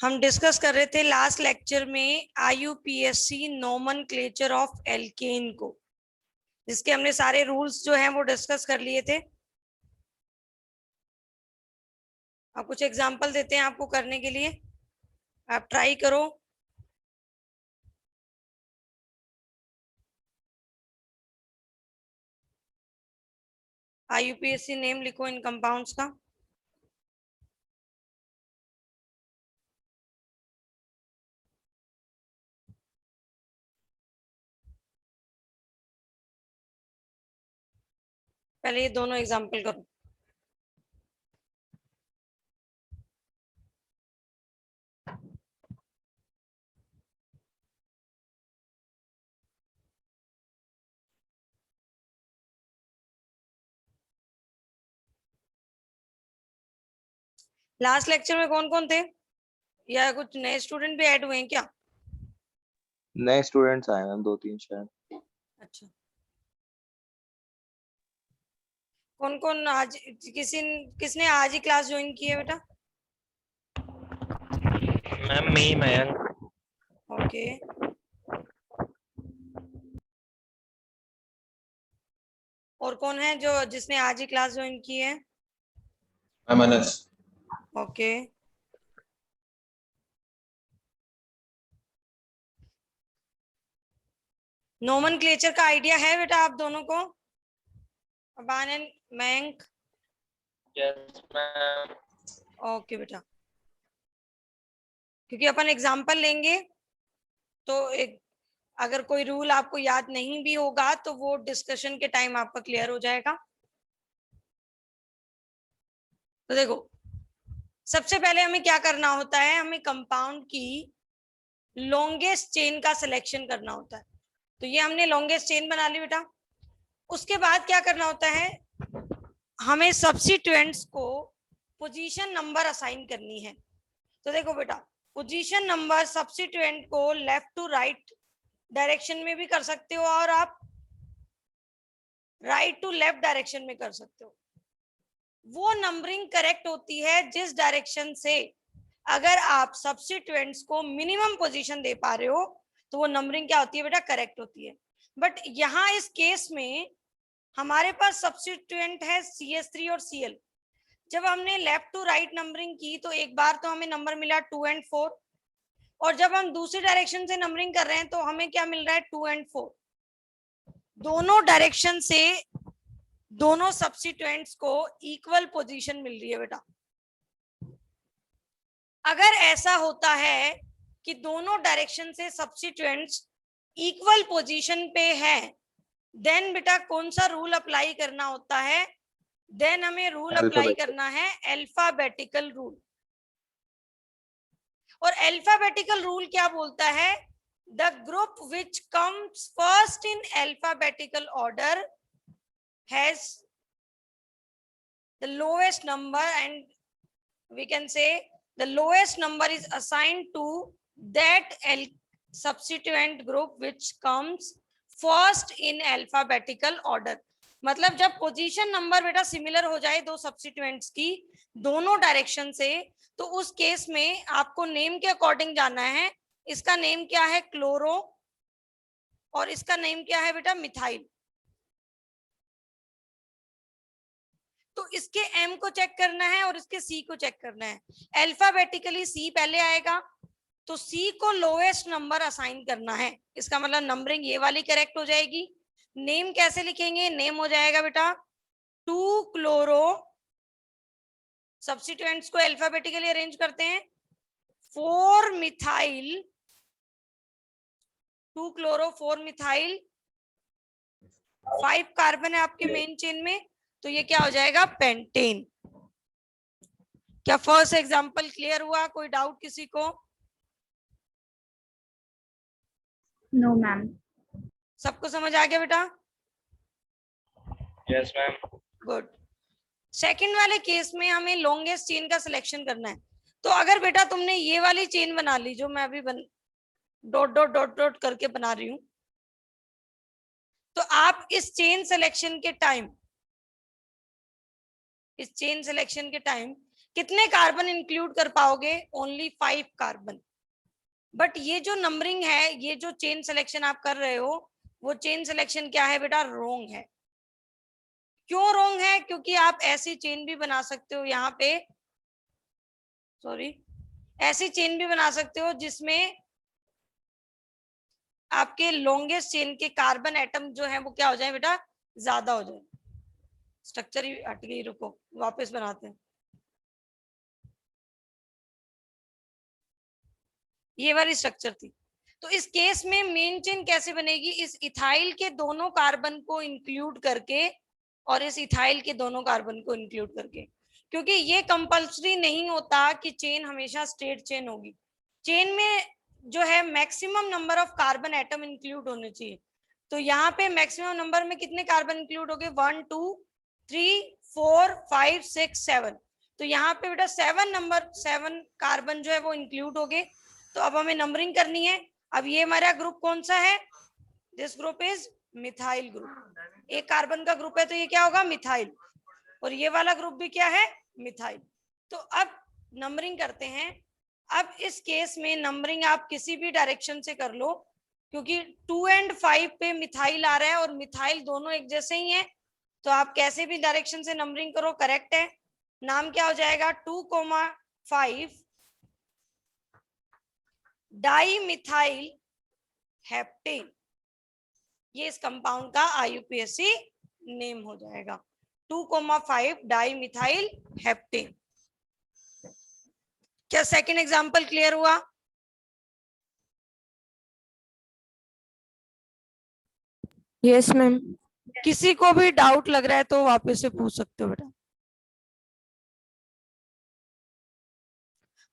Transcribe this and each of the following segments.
हम डिस्कस कर रहे थे लास्ट लेक्चर में IUPAC नोमेनक्लेचर ऑफ एल्केन को, जिसके हमने सारे रूल्स जो हैं वो डिस्कस कर लिए थे। अब कुछ एग्जांपल देते हैं आपको करने के लिए, आप ट्राई करो। IUPAC नेम लिखो इन कंपाउंड्स का। पहले ये दोनों एग्जांपल करो। लास्ट लेक्चर में कौन कौन थे, या कुछ नए स्टूडेंट भी ऐड हुए हैं क्या? नए स्टूडेंट्स आए हैं 2-3 शायद। अच्छा, कौन कौन आज किसने आज ही क्लास ज्वाइन की है बेटा? मैम मी मयंक। ओके, और कौन है जो जिसने आज ही क्लास ज्वाइन की है? अमनस। ओके, नोमेनक्लेचर का आइडिया है बेटा आप दोनों को? Aban and Mayank? Yes ma'am. Okay बेटा, क्योंकि अपन एग्जांपल लेंगे तो एक अगर कोई रूल आपको याद नहीं भी होगा तो वो डिस्कशन के टाइम आपका क्लियर हो जाएगा। तो देखो, सबसे पहले हमें क्या करना होता है, हमें कंपाउंड की लॉन्गेस्ट चेन का सिलेक्शन करना होता है। तो ये हमने लॉन्गेस्ट चेन बना ली बेटा। उसके बाद क्या करना होता है, हमें सब्स्टिट्यूएंट्स को पोजीशन नंबर असाइन करनी है। तो देखो बेटा, पोजीशन नंबर सब्स्टिट्यूएंट को लेफ्ट टू राइट डायरेक्शन में भी कर सकते हो और आप राइट टू लेफ्ट डायरेक्शन में कर सकते हो। वो नंबरिंग करेक्ट होती है जिस डायरेक्शन से अगर आप सब्स्टिट्यूएंट्स को मिनिमम पोजीशन दे पा रहे हो तो वो नंबरिंग क्या होती है बेटा, करेक्ट होती है। बट यहाँ इस केस में हमारे पास सब्स्टिट्यूएंट है CH3 और Cl। जब हमने लेफ्ट टू राइट नंबरिंग की तो एक बार तो हमें नंबर मिला 2 और 4, और जब हम दूसरी डायरेक्शन से नंबरिंग कर रहे हैं तो हमें क्या मिल रहा है, 2 और 4। दोनों डायरेक्शन से दोनों सब्स्टिट्यूएंट्स को इक्वल पोजीशन मिल रही है बेटा। अगर ऐसा होता है कि दोनों डायरेक्शन से सब्स्टिट्यूएंट्स इक्वल पोजीशन पे है, देन बेटा कौन सा रूल अप्लाई करना होता है, देन हमें रूल अप्लाई करना है अल्फाबेटिकल रूल। और अल्फाबेटिकल रूल क्या बोलता है, the group which comes first in alphabetical order has the lowest number and we can say the lowest number is assigned to that substituent group which comes first in alphabetical order। मतलब जब position number बेटा similar हो जाए दो substituents की दोनों direction से, तो उस केस में आपको नेम के अकॉर्डिंग जाना है। इसका नेम क्या है, क्लोरो, और इसका नेम क्या है बेटा, मिथाइल। तो इसके M को चेक करना है और इसके C को चेक करना है। अल्फाबेटिकली C पहले आएगा तो C को लोएस्ट नंबर असाइन करना है। इसका मतलब नंबरिंग ये वाली करेक्ट हो जाएगी। नेम कैसे लिखेंगे, नेम हो जाएगा बेटा 2 क्लोरो, सब्स्टिट्यूएंट्स को अल्फाबेटिकली अरेंज करते हैं, 4 मिथाइल, 2 क्लोरो 4 मिथाइल, 5 कार्बन है आपके मेन चेन में, तो ये क्या हो जाएगा, पेंटेन। क्या फर्स्ट एग्जांपल क्लियर हुआ? कोई डाउट किसी को? No ma'am. सबको समझ आ गया बेटा? Yes ma'am. गुड। सेकंड वाले केस में हमें लॉन्गेस्ट चेन का सिलेक्शन करना है। तो अगर बेटा तुमने ये वाली चेन बना ली जो मैं अभी डॉट डॉट डॉट डॉट करके बना रही हूं, तो आप इस चेन सिलेक्शन के टाइम कितने कार्बन इंक्लूड कर पाओगे? Only 5 carbon. बट ये जो नंबरिंग है, ये जो चेन सिलेक्शन आप कर रहे हो, वो चेन सिलेक्शन क्या है बेटा? रोंग है। क्यों रोंग है? क्योंकि आप ऐसी चेन भी बना सकते हो यहाँ पे, सॉरी, ऐसी चेन भी बना सकते हो जिसमें आपके लॉन्गेस्ट चेन के कार्बन एटम जो है वो क्या हो जाए बेटा? ज्यादा हो जाए। स्ट्रक्चर ही हट गई, रुको वापस बनाते हैं। ये वाली स्ट्रक्चर थी। तो इस केस में मेन चेन कैसे बनेगी? इस इथाइल के दोनों कार्बन को इंक्लूड करके और इस इथाइल के दोनों कार्बन को इंक्लूड करके, क्योंकि ये कंपल्सरी नहीं होता कि चेन हमेशा स्ट्रेट चेन होगी। चेन में जो है maximum number of carbon atom include होने चाहिए। तो यहाँ पे मैक्सिमम नंबर में कितने कार्बन इंक्लूड हो गए? 1 2 3 4 5 6 7। तो यहाँ पे बेटा 7 कार्बन जो है वो इंक्लूड हो गए। तो अब हमें नंबरिंग करनी है। अब ये हमारा ग्रुप कौन सा है? This group is methyl group. एक कार्बन का ग्रुप है तो ये क्या होगा? मिथाइल। और ये वाला ग्रुप भी क्या है? मिथाइल। तो अब नंबरिंग करते हैं। अब इस केस में नंबरिंग आप किसी भी डायरेक्शन से कर लो, क्योंकि 2 और 5 पे मिथाइल आ रहा है और मिथाइल दोनों एक जैसे ही है, तो आप कैसे भी डायरेक्शन से नंबरिंग करो, करेक्ट है। नाम क्या हो जाएगा? 2,5 डाई मिथाइल हेप्टेन। ये इस कंपाउंड का आईयूपीएसी नेम हो जाएगा, 2,5 डाई मिथाइल हेप्टेन। क्या सेकंड एग्जांपल क्लियर हुआ? Yes ma'am. किसी को भी डाउट लग रहा है तो वापस से पूछ सकते हो बेटा।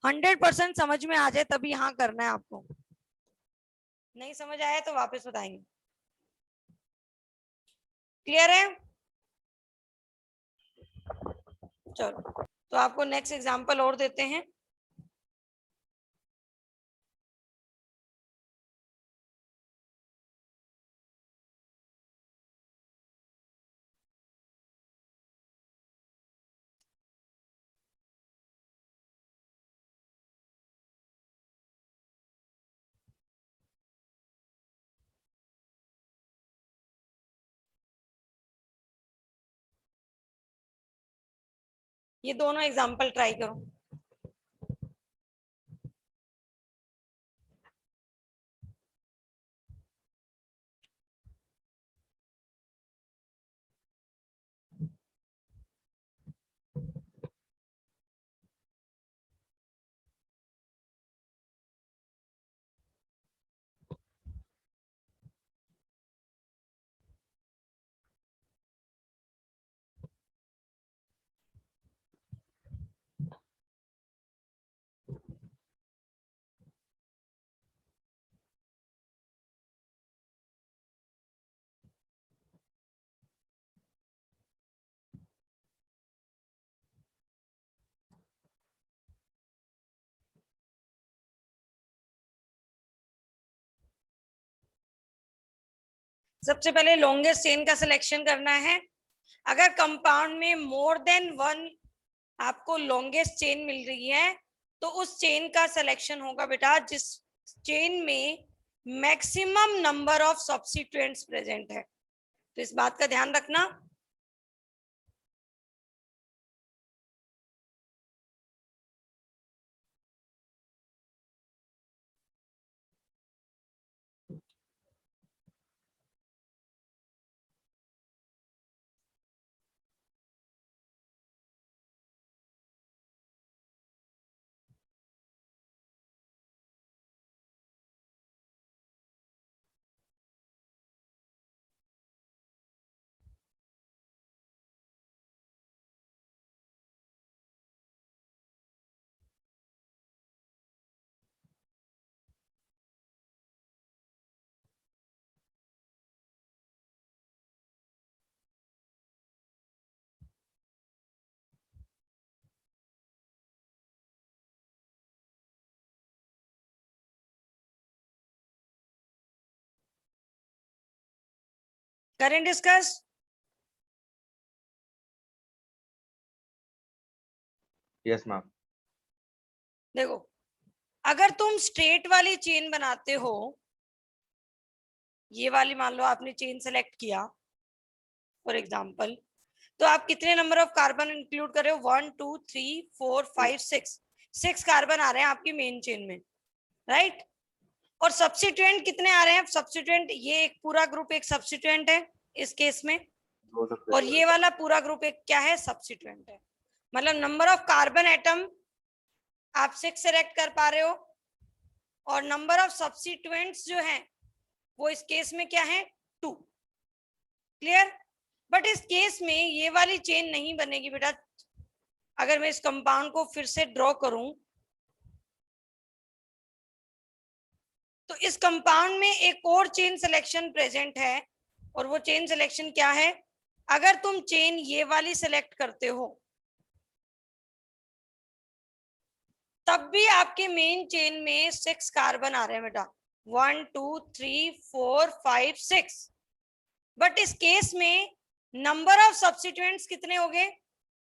100% समझ में आ जाए तभी हाँ करना है आपको। नहीं समझ आया तो वापस बताएंगे। क्लियर है? चलो, तो आपको नेक्स्ट एग्जांपल और देते हैं। ये दोनों एग्जांपल ट्राई करो। सबसे पहले लॉन्गेस्ट चेन का सिलेक्शन करना है। अगर कंपाउंड में मोर देन 1 आपको लॉन्गेस्ट चेन मिल रही है तो उस चेन का सिलेक्शन होगा बेटा जिस चेन में maximum number of substituents present है। तो इस बात का ध्यान रखना। करें डिस्कस। Yes, ma'am. देखो, अगर तुम स्ट्रेट वाली चेन बनाते हो, ये वाली मान लो आपने चेन सेलेक्ट किया फॉर एग्जांपल, तो आप कितने नंबर ऑफ कार्बन इंक्लूड कर रहे हो? 1 2 3 4 5 6 कार्बन आ रहे हैं आपकी मेन चेन में, राइट? और सब्स्टिट्यूएंट कितने आ रहे हैं? सब्स्टिट्यूएंट ये एक पूरा ग्रुप एक सब्स्टिट्यूएंट है इस केस में, हो सकता और है। ये वाला पूरा ग्रुप एक क्या है? सब्स्टिट्यूएंट है। मतलब नंबर ऑफ कार्बन एटम आप 6 सेलेक्ट कर पा रहे हो, और नंबर ऑफ सब्स्टिट्यूएंट्स जो है वो इस केस में क्या है? 2। क्लियर? बट इस केस में ये वाली चेन नहीं बनेगी बेटा। अगर मैं इस कंपाउंड को फिर से ड्रॉ करूं, तो इस कंपाउंड में एक और चेन सिलेक्शन प्रेजेंट है, और वो चेन सिलेक्शन क्या है? अगर तुम चेन ये वाली सिलेक्ट करते हो, तब भी आपके मेन चेन में 6 कार्बन आ रहे हैं बेटा, 1 2 3 4 5 6। बट इस केस में नंबर ऑफ सब्स्टिट्यूएंट्स कितने हो गए?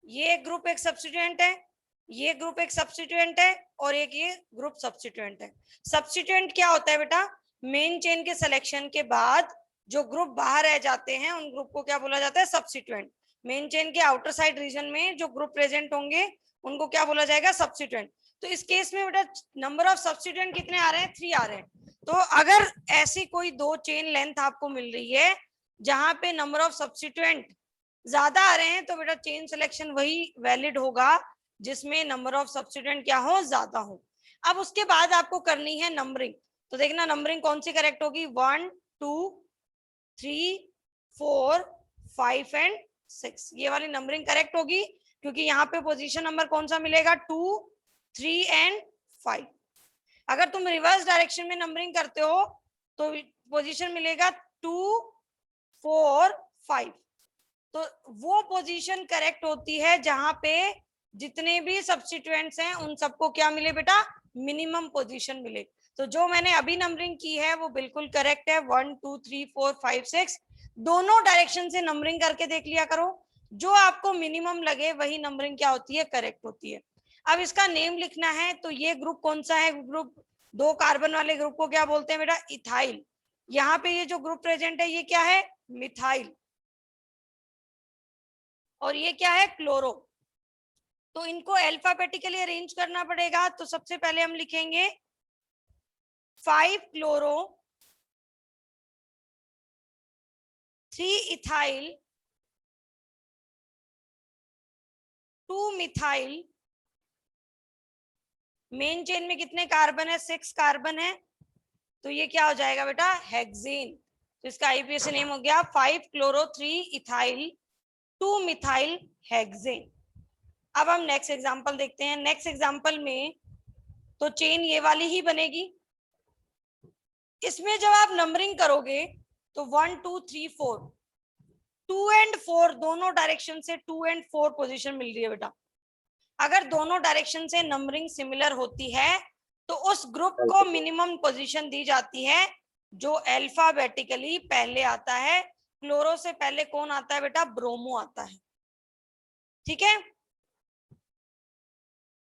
ये ग्रुप एक सब्स्टिट्यूएंट है, ये ग्रुप एक सब्स्टिट्यूएंट है, और एक ये ग्रुप सब्स्टिट्यूएंट है। सब्स्टिट्यूएंट क्या होता है बेटा? मेन चेन के सिलेक्शन के बाद जो ग्रुप बाहर रह जाते हैं उन ग्रुप को क्या बोला जाता है? सब्स्टिट्यूएंट। मेन चेन के आउटर साइड रीजन में जो ग्रुप प्रेजेंट होंगे उनको क्या बोला जाएगा? सब्स्टिट्यूएंट। तो इस केस में बेटा नंबर ऑफ सब्स्टिट्यूएंट कितने आ रहे हैं? 3 आ रहे हैं। तो अगर ऐसी कोई दो चेन लेंथ आपको मिल रही है जहां पे नंबर ऑफ सब्स्टिट्यूएंट ज्यादा आ रहे हैं, तो बेटा चेन सिलेक्शन वही वैलिड होगा जिसमें नंबर ऑफ सब्स्टिट्यूएंट क्या हो? ज्यादा हो। अब उसके बाद आपको करनी है नंबरिंग। तो देखना नंबरिंग कौन सी करेक्ट होगी? 1 2 3 4 5 एंड 6, ये वाली नंबरिंग करेक्ट होगी, क्योंकि यहाँ पे पोजीशन नंबर कौन सा मिलेगा? 2 3 एंड 5। अगर तुम रिवर्स डायरेक्शन में नंबरिंग करते हो तो पोजीशन मिलेगा 2 4 5। तो वो पोजीशन करेक्ट होती है जहां पे जितने भी सब्स्टिट्यूएंट्स हैं उन सबको क्या मिले बेटा? मिनिमम पोजीशन मिले। तो जो मैंने अभी नंबरिंग की है वो बिल्कुल करेक्ट है। 1 2 3 4 5 6 दोनों डायरेक्शन से नंबरिंग करके देख लिया करो, जो आपको मिनिमम लगे वही नंबरिंग क्या होती है? करेक्ट होती है। अब इसका नेम लिखना है, तो ये ग्रुप कौन सा है? ग्रुप 2 कार्बन वाले ग्रुप को क्या बोलते हैं बेटा? इथाइल। यहाँ पे ये जो ग्रुप प्रेजेंट है ये क्या है? मिथाइल। और ये क्या है? क्लोरो। तो इनको अल्फाबेटिकली अरेंज करना पड़ेगा। तो सबसे पहले हम लिखेंगे 5 chloro 3 ethyl 2 methyl. Main chain में कितने कार्बन है? 6 कार्बन है, तो ये क्या हो जाएगा बेटा? हेक्सेन। तो इसका आईपीएसी नेम हो गया 5 क्लोरो 3 इथाइल 2 मिथाइल हेक्सेन। अब हम नेक्स्ट एग्जांपल देखते हैं। नेक्स्ट एग्जांपल में तो चेन ये वाली ही बनेगी। इसमें जब आप नंबरिंग करोगे तो 1 2 3 4 2 एंड 4 दोनों डायरेक्शन से 2 एंड 4 पोजीशन मिल रही है बेटा। अगर दोनों डायरेक्शन से नंबरिंग सिमिलर होती है तो उस ग्रुप को मिनिमम पोजीशन दी जाती है जो अल्फाबेटिकली पहले आता है। क्लोरो से पहले कौन आता है बेटा? ब्रोमो आता है। ठीक है,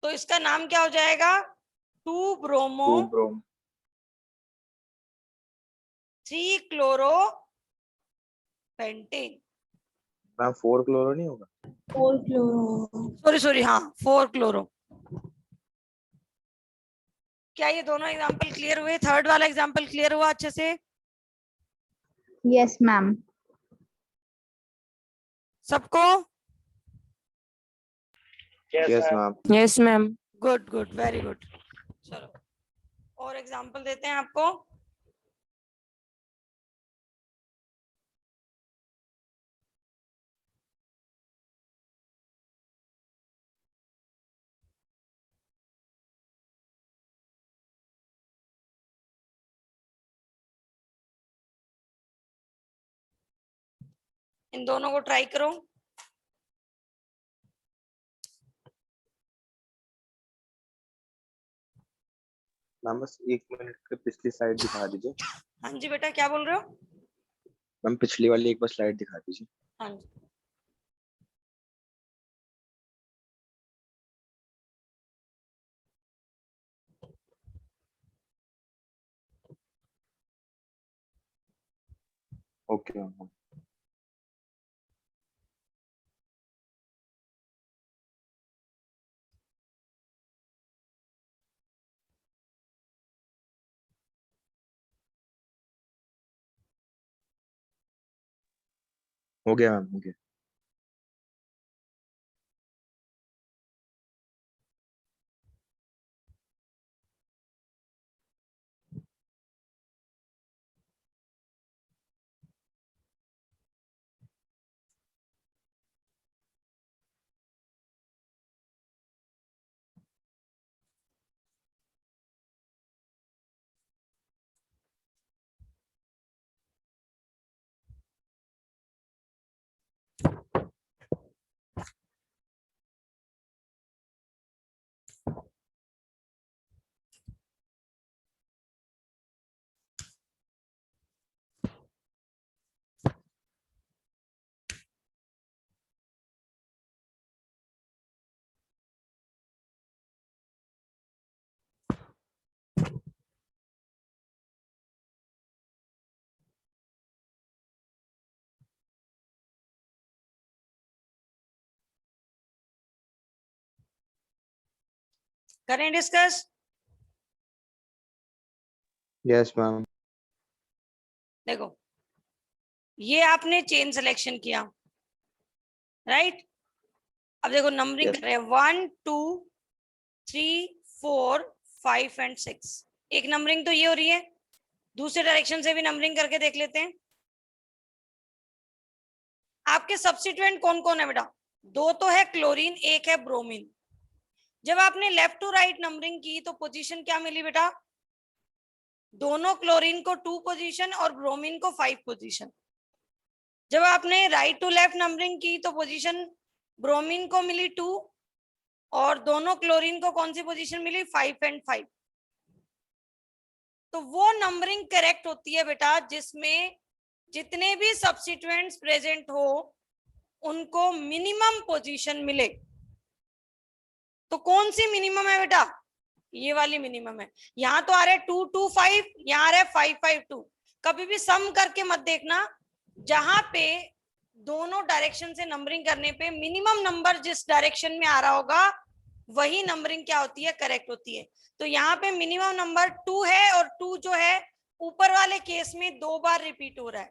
तो इसका नाम क्या हो जाएगा? 2 bromo 2 ब्रोम 3 chloro pentane. Ma'am 4 chloro नहीं होगा? 4 chloro. सॉरी, हाँ 4 क्लोरो। क्या ये दोनों एग्जांपल क्लियर हुए? थर्ड वाला एग्जांपल क्लियर हुआ अच्छे से? Yes, ma'am. सबको? Yes, ma'am. Yes, ma'am. Good good, very good. चलो और एग्जांपल देते हैं आपको। इन दोनों को ट्राई करो। मैम बस 1 मिनट के पिछली स्लाइड दिखा दीजिए। हाँ जी बेटा, क्या बोल रहे हो? मैम पिछली वाली एक बार स्लाइड दिखा दीजिए। हाँ जी। Okay ma'am. हो गया मैम, हो गया। करें डिस्कस? Yes ma'am. देखो, ये आपने चेन सिलेक्शन किया, राइट? अब देखो नंबरिंग Yes. कर रहे हैं 1 2 3 4 5 एंड 6। एक नंबरिंग तो ये हो रही है, दूसरे डायरेक्शन से भी नंबरिंग करके देख लेते हैं। आपके सब्स्टिट्यूएंट कौन कौन है बेटा? दो तो है क्लोरीन, एक है ब्रोमीन। जब आपने लेफ्ट टू राइट नंबरिंग की तो पोजीशन क्या मिली बेटा? दोनों क्लोरीन को 2 पोजीशन और ब्रोमीन को 5 पोजीशन। जब आपने राइट टू लेफ्ट नंबरिंग की तो पोजीशन ब्रोमीन को मिली 2 और दोनों क्लोरीन को कौन सी पोजीशन मिली? 5 एंड 5। तो वो नंबरिंग करेक्ट होती है बेटा जिसमें जितने भी सब्स्टिट्यूएंट्स प्रेजेंट हो उनको मिनिमम पोजीशन मिले। तो कौन सी मिनिमम है बेटा? ये वाली मिनिमम है। यहाँ तो आ रहा है 2 2 5, यहाँ आ रहा है 5 5 2। कभी भी सम करके मत देखना, जहां पे दोनों डायरेक्शन से नंबरिंग करने पे मिनिमम नंबर जिस डायरेक्शन में आ रहा होगा वही नंबरिंग क्या होती है? करेक्ट होती है। तो यहाँ पे मिनिमम नंबर 2 है और 2 जो है ऊपर वाले केस में 2 बार रिपीट हो रहा है,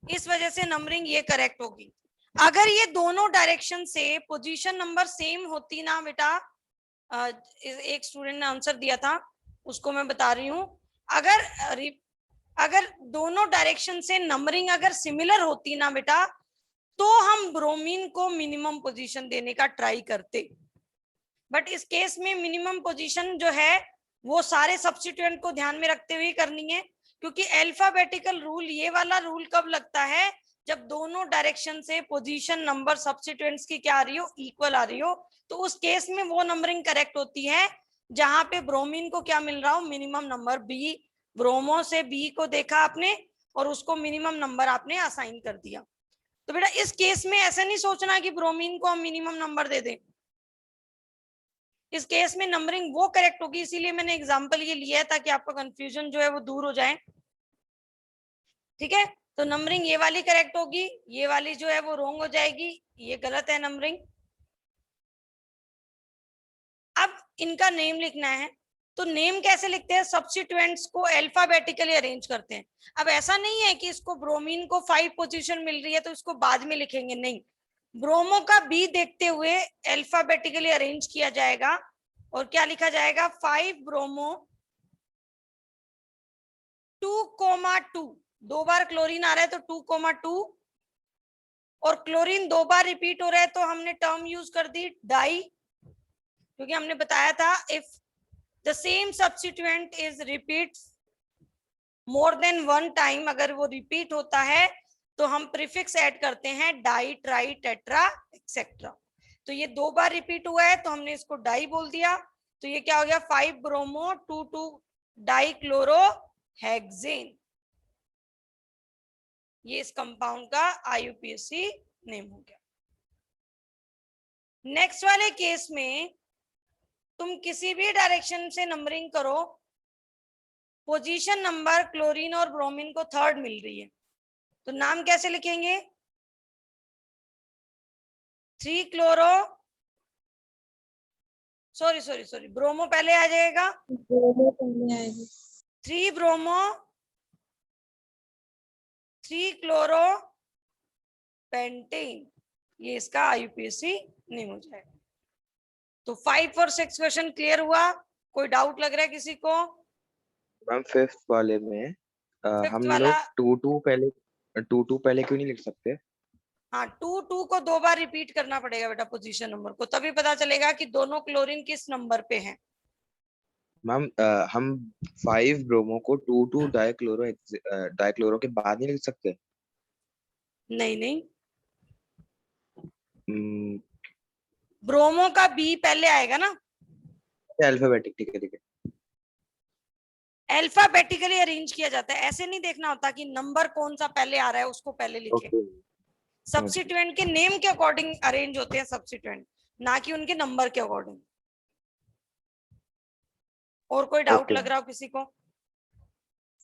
इस वजह से नंबरिंग ये करेक्ट होगी। अगर ये दोनों डायरेक्शन से पोजीशन नंबर सेम होती ना बेटा, एक स्टूडेंट ने आंसर दिया था उसको मैं बता रही हूँ, अगर दोनों डायरेक्शन से नंबरिंग अगर सिमिलर होती ना बेटा तो हम ब्रोमीन को मिनिमम पोजीशन देने का ट्राई करते। बट इस केस में मिनिमम पोजीशन जो है वो सारे सब्स्टिट्यूएंट को ध्यान में रखते हुए करनी है, क्योंकि अल्फाबेटिकल रूल, ये वाला रूल कब लगता है? जब दोनों डायरेक्शन से पोजीशन नंबर सब्स्टिट्यूएंट्स की क्या आ रही हो? इक्वल आ रही हो। तो उस केस में वो नंबरिंग करेक्ट होती है जहां पे ब्रोमीन को क्या मिल रहा हो? Minimum number. बी, ब्रोमो से बी को देखा आपने और उसको मिनिमम नंबर आपने असाइन कर दिया। तो बेटा इस केस में ऐसा नहीं सोचना कि ब्रोमीन को हम मिनिमम नंबर दे दें। इस केस में नंबरिंग वो करेक्ट होगी, इसीलिए मैंने एग्जांपल ये लिया है ताकि आपका कंफ्यूजन जो है वो दूर हो जाए। ठीक है, तो नंबरिंग ये वाली करेक्ट होगी, ये वाली जो है वो रॉन्ग हो जाएगी, ये गलत है नंबरिंग। अब इनका नेम लिखना है, तो नेम कैसे लिखते हैं? सब्स्टिट्यूएंट्स को अल्फाबेटिकली अरेंज करते हैं। अब ऐसा नहीं है कि इसको ब्रोमीन को 5 पोजीशन मिल रही है तो इसको बाद में लिखेंगे, नहीं, ब्रोमो का बी देखते हुए अल्फाबेटिकली अरेंज किया जाएगा और क्या लिखा जाएगा? 5 ब्रोमो 2,2। 2 बार क्लोरीन आ रहा है तो 2,2 और क्लोरीन 2 बार रिपीट हो रहा है तो हमने टर्म यूज कर दी डाई, क्योंकि हमने बताया था if the same substituent is repeat more than 1 time, अगर वो रिपीट होता है तो हम प्रीफिक्स ऐड करते हैं डाई, ट्राई, टेट्रा एक्सेट्रा। तो ये 2 बार रिपीट हुआ है तो हमने इसको डाई बोल दिया। तो ये क्या हो गया? 5 ब्रोमो 2,2 डाई क्लोरो हेक्सेन। ये इस कंपाउंड का IUPAC नेम हो गया। नेक्स्ट वाले केस में तुम किसी भी डायरेक्शन से नंबरिंग करो, पोजीशन नंबर क्लोरीन और ब्रोमीन को 3rd मिल रही है, तो नाम कैसे लिखेंगे? 3 क्लोरो, सॉरी ब्रोमो पहले आ जाएगा, ब्रोमो पहले आएगा। 3 ब्रोमो 3 क्लोरो पेंटेन, ये इसका IUPAC नेम हो जाएगा। तो 5 और 6 क्वेश्चन क्लियर हुआ? कोई डाउट लग रहा है किसी को? मैम फिफ्थ वाले में फिफ्थ हम वाला, लोग टू टू पहले क्यों नहीं लिख सकते? हाँ 2 को 2 बार रिपीट करना पड़ेगा बेटा पोजीशन नंबर को, तभी पता चलेगा कि दोनों क्लोरीन किस नंबर पे हैं। मैम हम 5 ब्रोमो को टू डाइक्लोरो के बाद नहीं लिख सकते? नहीं नहीं, हम्म, ब्रोमो का बी पहले आएगा ना, अल्फाबेटिक, ठीक है ठीक है। अल्फाबेटिकली अरेंज किया जाता है, ऐसे नहीं देखना होता कि नंबर कौन सा पहले आ रहा है उसको पहले लिखे। ओके सब्स्टिट्यूएंट के नेम के अकॉर्डिंग अरेंज होते हैं सब्स्टिट्यूएंट, ना कि उनके नंबर के अकॉर्डिंग। और कोई डाउट ओके। लग रहा हो किसी को?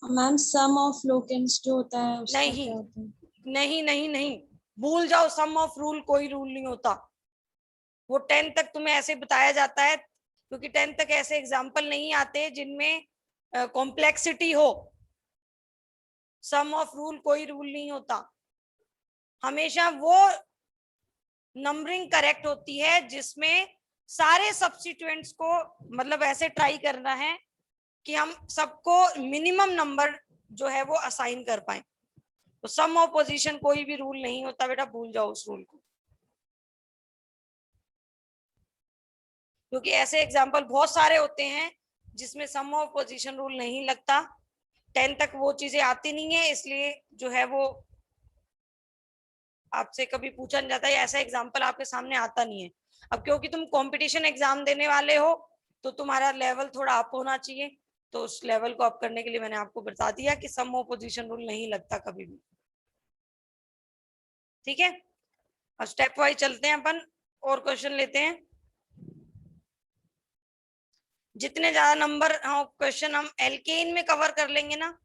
मैम सम ऑफ लोकेंस जो होता है उसका नहीं क्या होता है? नहीं नहीं नहीं, भूल जाओ, सम ऑफ रूल कोई रूल नहीं होता। वो 10 तक तुम्हें ऐसे बताया जाता है, क्योंकि 10 तक ऐसे एग्जाम्पल नहीं आते जिनमें कॉम्प्लेक्सिटी हो। सम ऑफ रूल कोई रूल नहीं होता, हमेशा वो नंबरिंग करेक्ट होती है जिसमें सारे सब्स्टिट्यूएंट्स को, मतलब ऐसे ट्राई करना है कि हम सबको मिनिमम नंबर जो है वो असाइन कर पाए। तो सम ऑफ पोजीशन कोई भी रूल नहीं होता बेटा, भूल जाओ उस रूल को, क्योंकि ऐसे एग्जाम्पल बहुत सारे होते हैं जिसमें सम ऑफ पोजीशन रूल नहीं लगता। 10 तक वो चीजें आती नहीं है, इसलिए जो है वो आपसे कभी पूछा नहीं जाता है, ऐसा एग्जाम्पल आपके सामने आता नहीं है। अब क्योंकि तुम कंपटीशन एग्जाम देने वाले हो तो तुम्हारा लेवल थोड़ा अप होना चाहिए, तो उस लेवल को अप करने के लिए मैंने आपको बता दिया कि सम ऑफ पोजीशन रूल नहीं लगता कभी भी। ठीक है, और स्टेप वाइज चलते हैं अपन, और क्वेश्चन लेते हैं। जितने ज्यादा नंबर क्वेश्चन हम एल्केन में कवर कर लेंगे ना,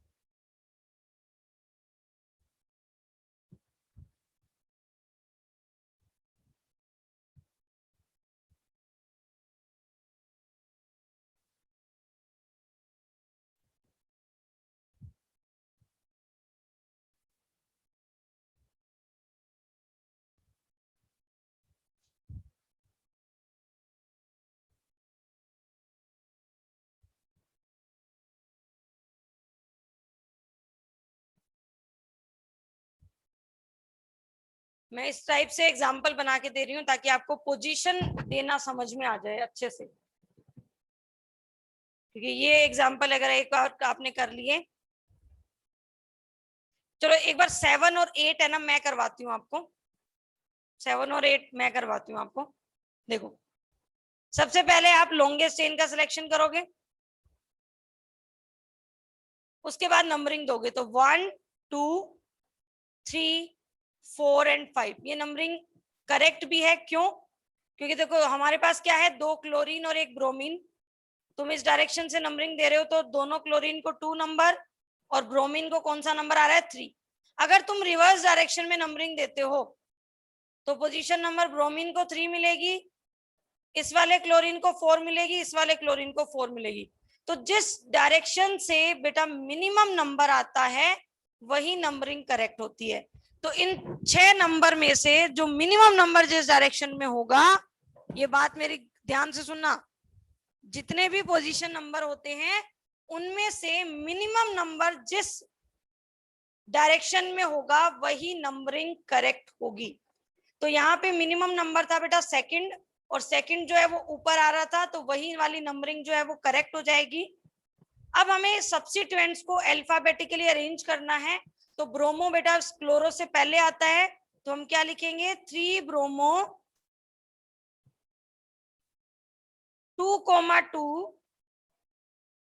मैं इस टाइप से एग्जाम्पल बना के दे रही हूँ ताकि आपको पोजीशन देना समझ में आ जाए अच्छे से, क्योंकि ये एग्जाम्पल अगर एक बार आपने कर लिए, चलो एक बार 7 और 8 है ना, मैं करवाती हूँ आपको, 7 और 8 मैं करवाती हूँ आपको। देखो, सबसे पहले आप लॉन्गेस्ट चेन का सिलेक्शन करोगे, उसके बाद नंबरिंग दोगे, तो 1 2 3 4 एंड 5, ये नंबरिंग करेक्ट भी है। क्यों? क्योंकि देखो हमारे पास क्या है, 2 क्लोरीन और 1 ब्रोमीन। तुम इस डायरेक्शन से नंबरिंग दे रहे हो तो दोनों क्लोरीन को 2 नंबर और ब्रोमीन को कौन सा नंबर आ रहा है, 3। अगर तुम रिवर्स डायरेक्शन में नंबरिंग देते हो तो पोजीशन नंबर ब्रोमीन को 3 मिलेगी, इस वाले क्लोरीन को 4 मिलेगी, इस वाले क्लोरीन को 4 मिलेगी। तो जिस डायरेक्शन से बेटा मिनिमम नंबर आता है वही नंबरिंग करेक्ट होती है। तो इन 6 नंबर में से जो मिनिमम नंबर जिस डायरेक्शन में होगा, ये बात मेरी ध्यान से सुनना, जितने भी पोजीशन नंबर होते हैं उनमें से मिनिमम नंबर जिस डायरेक्शन में होगा वही नंबरिंग करेक्ट होगी। तो यहाँ पे मिनिमम नंबर था बेटा सेकंड, और सेकंड जो है वो ऊपर आ रहा था, तो वही वाली नंबरिंग जो है वो करेक्ट हो जाएगी। अब हमें सब्स्टिट्यूएंट्स को अल्फाबेटिकली अरेंज करना है, तो ब्रोमो बेटा क्लोरो से पहले आता है, तो हम क्या लिखेंगे, 3 bromo 2,2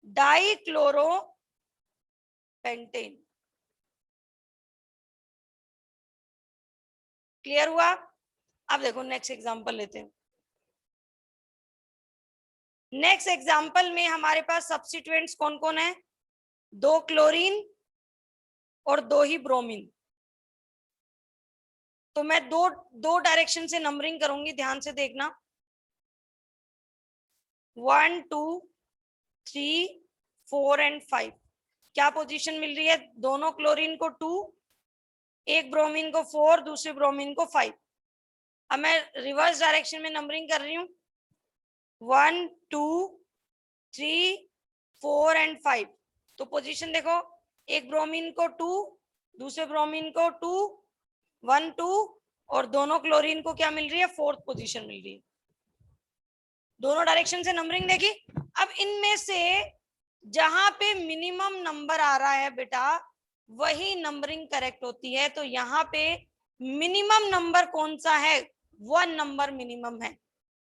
die chloro pentane. Clear हुआ? अब देखो नेक्स्ट एग्जांपल लेते हैं। नेक्स्ट एग्जांपल में हमारे पास सब्स्टिट्यूएंट्स कौन कौन है, 2 क्लोरीन और 2 ही ब्रोमीन। तो मैं दो दो डायरेक्शन से नंबरिंग करूंगी, ध्यान से देखना। 1 2 3 4 एंड 5। क्या पोजीशन मिल रही है? दोनों क्लोरीन को 2, एक ब्रोमीन को 4, दूसरे ब्रोमीन को 5। अब मैं रिवर्स डायरेक्शन में नंबरिंग कर रही हूँ। 1 2 3 4 एंड 5। तो पोजीशन देखो, एक ब्रोमीन को 2, दूसरे ब्रोमीन को 2, 1 2, और दोनों क्लोरीन को क्या मिल रही है? 4th पोजीशन मिल रही है। दोनों डायरेक्शन से नंबरिंग देखी। अब इनमें से जहां पे मिनिमम नंबर आ रहा है बेटा, वही नंबरिंग करेक्ट होती है। तो यहाँ पे मिनिमम नंबर कौन सा है? 1 नंबर मिनिमम है।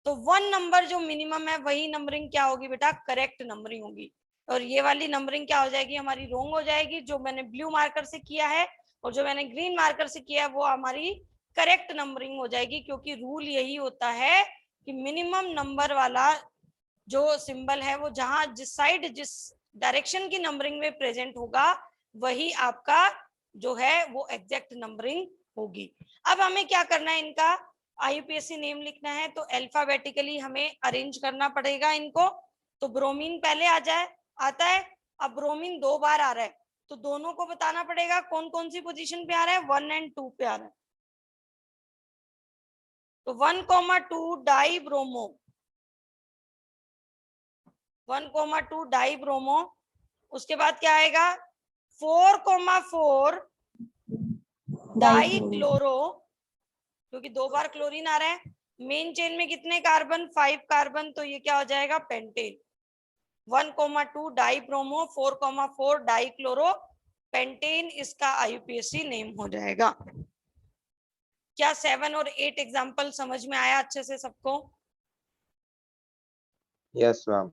तो 1 नंबर जो मिनिमम है, वही नंबरिंग क्या होगी बेटा? करेक्ट नंबरिंग होगी। और ये वाली नंबरिंग क्या हो जाएगी? हमारी रॉन्ग हो जाएगी। जो मैंने ब्लू मार्कर से किया है और जो मैंने ग्रीन मार्कर से किया है, वो हमारी करेक्ट नंबरिंग हो जाएगी। क्योंकि रूल यही होता है कि मिनिमम नंबर वाला जो सिंबल है, वो जहां जिस साइड जिस डायरेक्शन की नंबरिंग में प्रेजेंट होगा, वही आपका जो है वो एग्जैक्ट नंबरिंग होगी। अब हमें क्या करना है? इनका आईयूपीएसी नेम लिखना है। तो अल्फाबेटिकली हमें अरेंज करना पड़ेगा इनको। तो ब्रोमीन पहले आता है। अब ब्रोमीन 2 बार आ रहा है, तो दोनों को बताना पड़ेगा कौन कौन सी पोजीशन पे आ रहा है। 1 और 2 पे आ रहा है। तो 1,2 डाई ब्रोमो, 1,2 डाई ब्रोमो। उसके बाद क्या आएगा? 4,4 डाई क्लोरो, क्योंकि 2 बार क्लोरीन आ रहा है। मेन चेन में कितने कार्बन? 5 कार्बन। तो ये क्या हो जाएगा? Pentane. 1,2 die bromo, 4,4 die chloro pentane, इसका आईयूपीएसी नेम हो जाएगा। क्या 7 और 8 एग्जाम्पल समझ में आया अच्छे से सबको? Yes ma'am.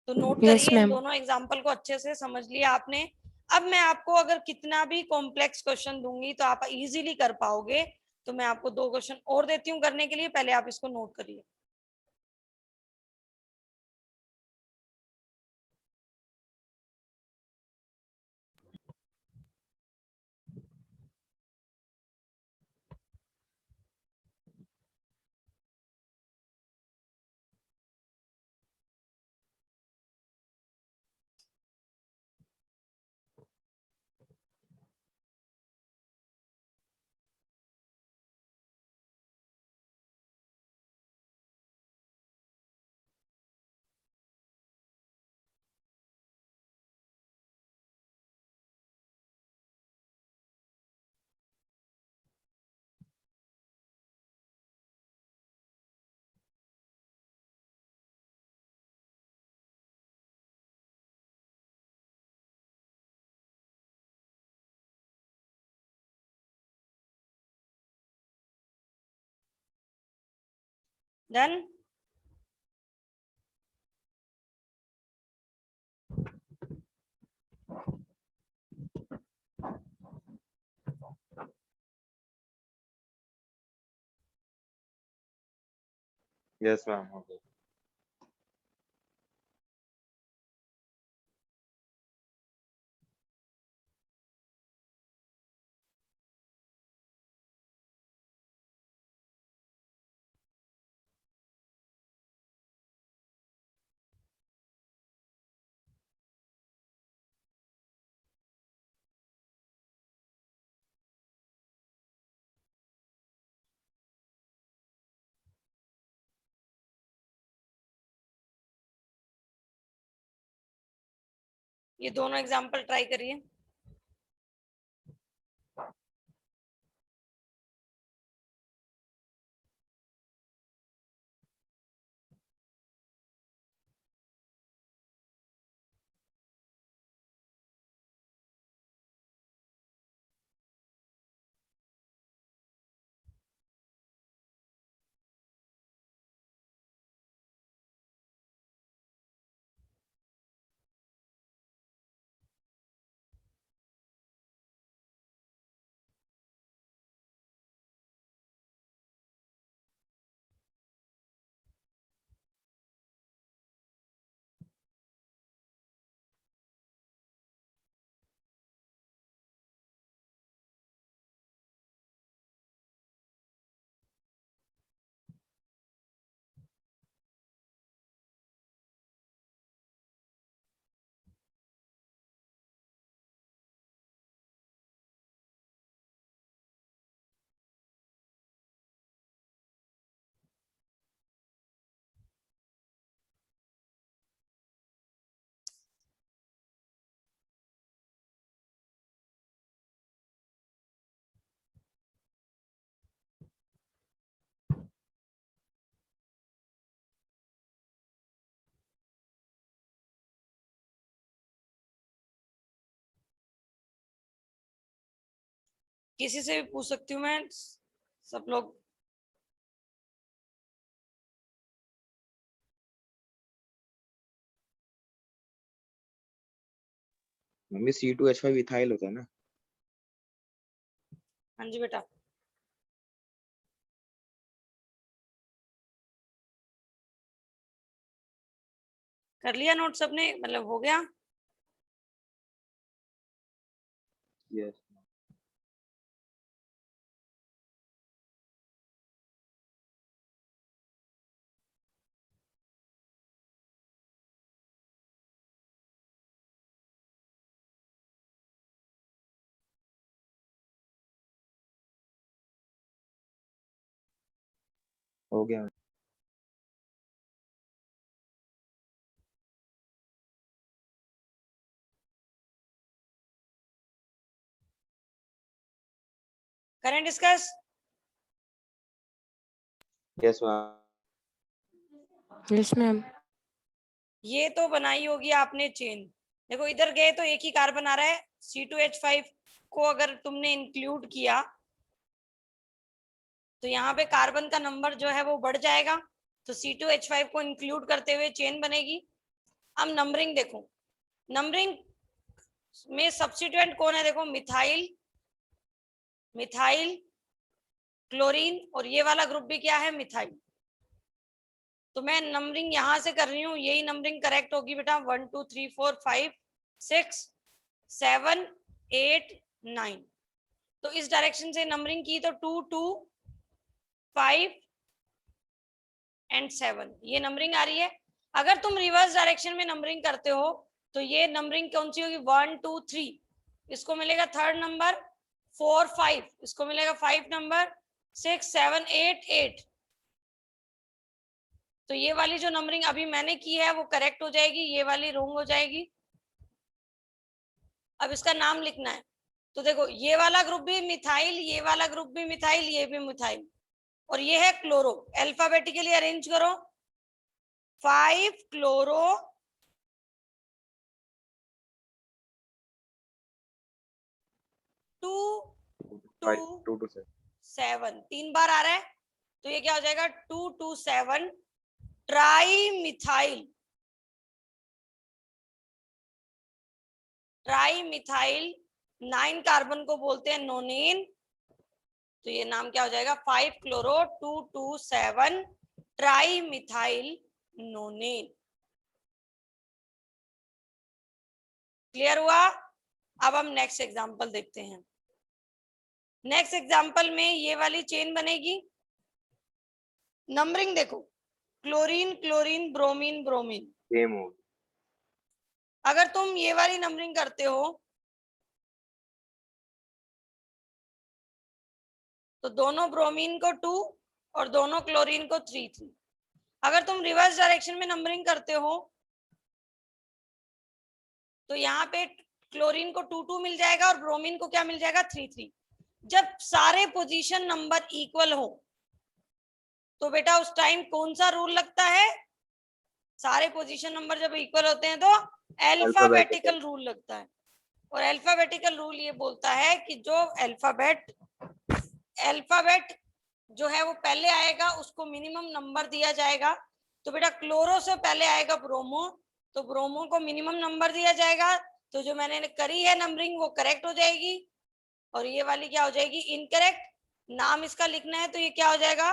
तो नोट Yes, करिए, इन ma'am. दोनों एग्जाम्पल को अच्छे से समझ लिया आपने। अब मैं आपको अगर कितना भी कॉम्प्लेक्स क्वेश्चन दूंगी तो आप इजीली कर पाओगे। तो मैं आपको 2 क्वेश्चन और देती हूँ करने के लिए, पहले आप इसको नोट करिए। डन। यस मैम, हो गया। ये दोनों एग्जाम्पल ट्राई करिए। किसी से भी पूछ सकती हूँ मैं, सब लोग। मम्मी C2H5 इथाइल होता है ना? हाँ जी बेटा। कर लिया नोट सबने, मतलब हो गया? यस। हो गया। करें discuss? Yes ma'am. Yes, ma'am. ये तो बनाई होगी आपने चेन। देखो इधर गए तो एक ही कार्बन आ रहा है, C2H5 को अगर तुमने इंक्लूड किया तो यहाँ पे कार्बन का नंबर जो है वो बढ़ जाएगा, तो C2H5 को इंक्लूड करते हुए चेन बनेगी। अब नंबरिंग देखो, नंबरिंग में सब्स्टिट्यूएंट कौन है? देखो मिथाइल, मिथाइल, क्लोरीन, और ये वाला ग्रुप भी क्या है? मिथाइल। तो मैं नंबरिंग यहां से कर रही हूँ, यही नंबरिंग करेक्ट होगी बेटा। 1 2 3 4 5 6 7 8 9। तो इस डायरेक्शन से नंबरिंग की तो 2 2 5 एंड 7 ये नंबरिंग आ रही है। अगर तुम रिवर्स डायरेक्शन में नंबरिंग करते हो तो ये नंबरिंग कौन सी होगी? 1 2 3, इसको मिलेगा थर्ड नंबर। 4 5, इसको मिलेगा 5 नंबर। 6 7 8 8। तो ये वाली जो नंबरिंग अभी मैंने की है वो करेक्ट हो जाएगी, ये वाली रॉन्ग हो जाएगी। अब इसका नाम लिखना है। तो देखो ये वाला ग्रुप भी मिथाइल, ये वाला ग्रुप भी मिथाइल, ये भी मिथाइल, और ये है क्लोरो। अल्फाबेटिकली अरेंज करो। 5 क्लोरो, 2 2 2 to 7। 7, 3 बार आ रहा है, तो ये क्या हो जाएगा? 2 2 7 tri methyl. Tri methyl 9 carbon को बोलते हैं नोनेन। तो ये नाम क्या हो जाएगा? 5 क्लोरो 2 2 7 ट्राई मिथाइल नोनेन। क्लियर हुआ? अब हम नेक्स्ट एग्जांपल देखते हैं। नेक्स्ट एग्जांपल में ये वाली चेन बनेगी। नंबरिंग देखो, chlorine chlorine bromine bromine. Same हो। अगर तुम ये वाली नंबरिंग करते हो तो दोनों ब्रोमीन को 2 और दोनों क्लोरीन को 3 3। अगर तुम रिवर्स डायरेक्शन में नंबरिंग करते हो तो यहाँ पे क्लोरीन को 2 2 मिल जाएगा और ब्रोमीन को क्या मिल जाएगा? 3 3। जब सारे पोजीशन नंबर इक्वल हो तो बेटा उस टाइम कौन सा रूल लगता है? सारे पोजीशन नंबर जब इक्वल होते हैं तो अल्फाबेटिकल रूल लगता है। और अल्फाबेटिकल रूल ये बोलता है कि जो अल्फाबेट जो है वो पहले आएगा उसको मिनिमम नंबर दिया जाएगा। तो बेटा क्लोरो से पहले आएगा ब्रोमो, तो ब्रोमो को मिनिमम नंबर दिया जाएगा। तो जो मैंने करी है नंबरिंग वो करेक्ट हो जाएगी, और ये वाली क्या हो जाएगी? इनकरेक्ट। नाम इसका लिखना है तो ये क्या हो जाएगा?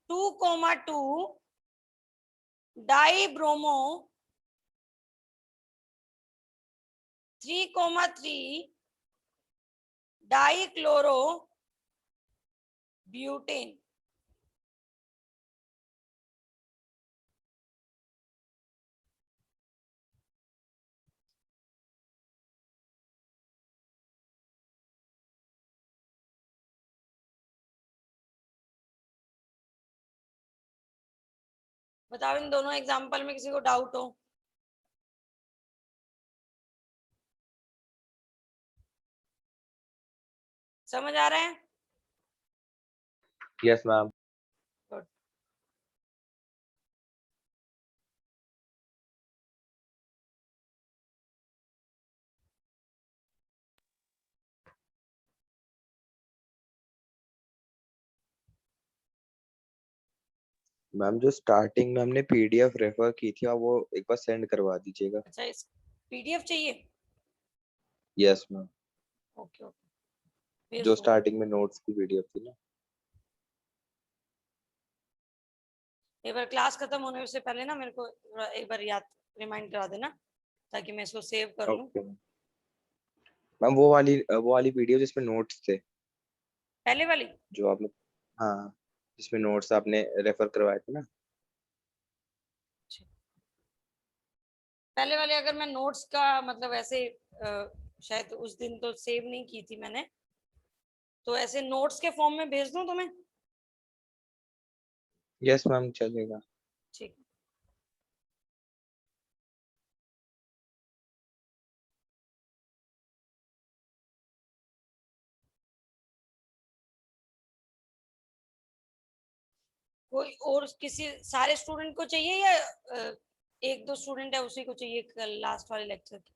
2,2 die bromo 3,3 die chloro butane. बताओ इन दोनों एग्जांपल में किसी को डाउट हो? समझ आ रहा है? Yes ma'am. मैम जो स्टार्टिंग में हमने पीडीएफ रेफर की थी आप वो एक बार सेंड करवा दीजिएगा। अच्छा, इस पीडीएफ चाहिए? यस मैम, ओके ओके, भेज जो दूंगी। स्टार्टिंग में नोट्स की पीडीएफ थी ना। एक बार क्लास खत्म होने से पहले ना मेरे को एक बार याद रिमाइंड करा देना, ताकि मैं इसको सेव कर लूं। ओके मैम, वो वाली पीडीएफ जिसमें नोट्स थे, पहले वाली? जो आपने, हाँ, जिसमें नोट्स आपने रेफर करवाए थे ना। पहले वाले अगर मैं नोट्स का मतलब ऐसे शायद उस दिन तो सेव नहीं की थी मैंने, तो ऐसे नोट्स के फॉर्म में भेज दूं तुम्हें? यस मैम, चलेगा। ठीक। कोई और किसी सारे स्टूडेंट को चाहिए या एक दो स्टूडेंट है उसी को चाहिए कल लास्ट वाले लेक्चर की?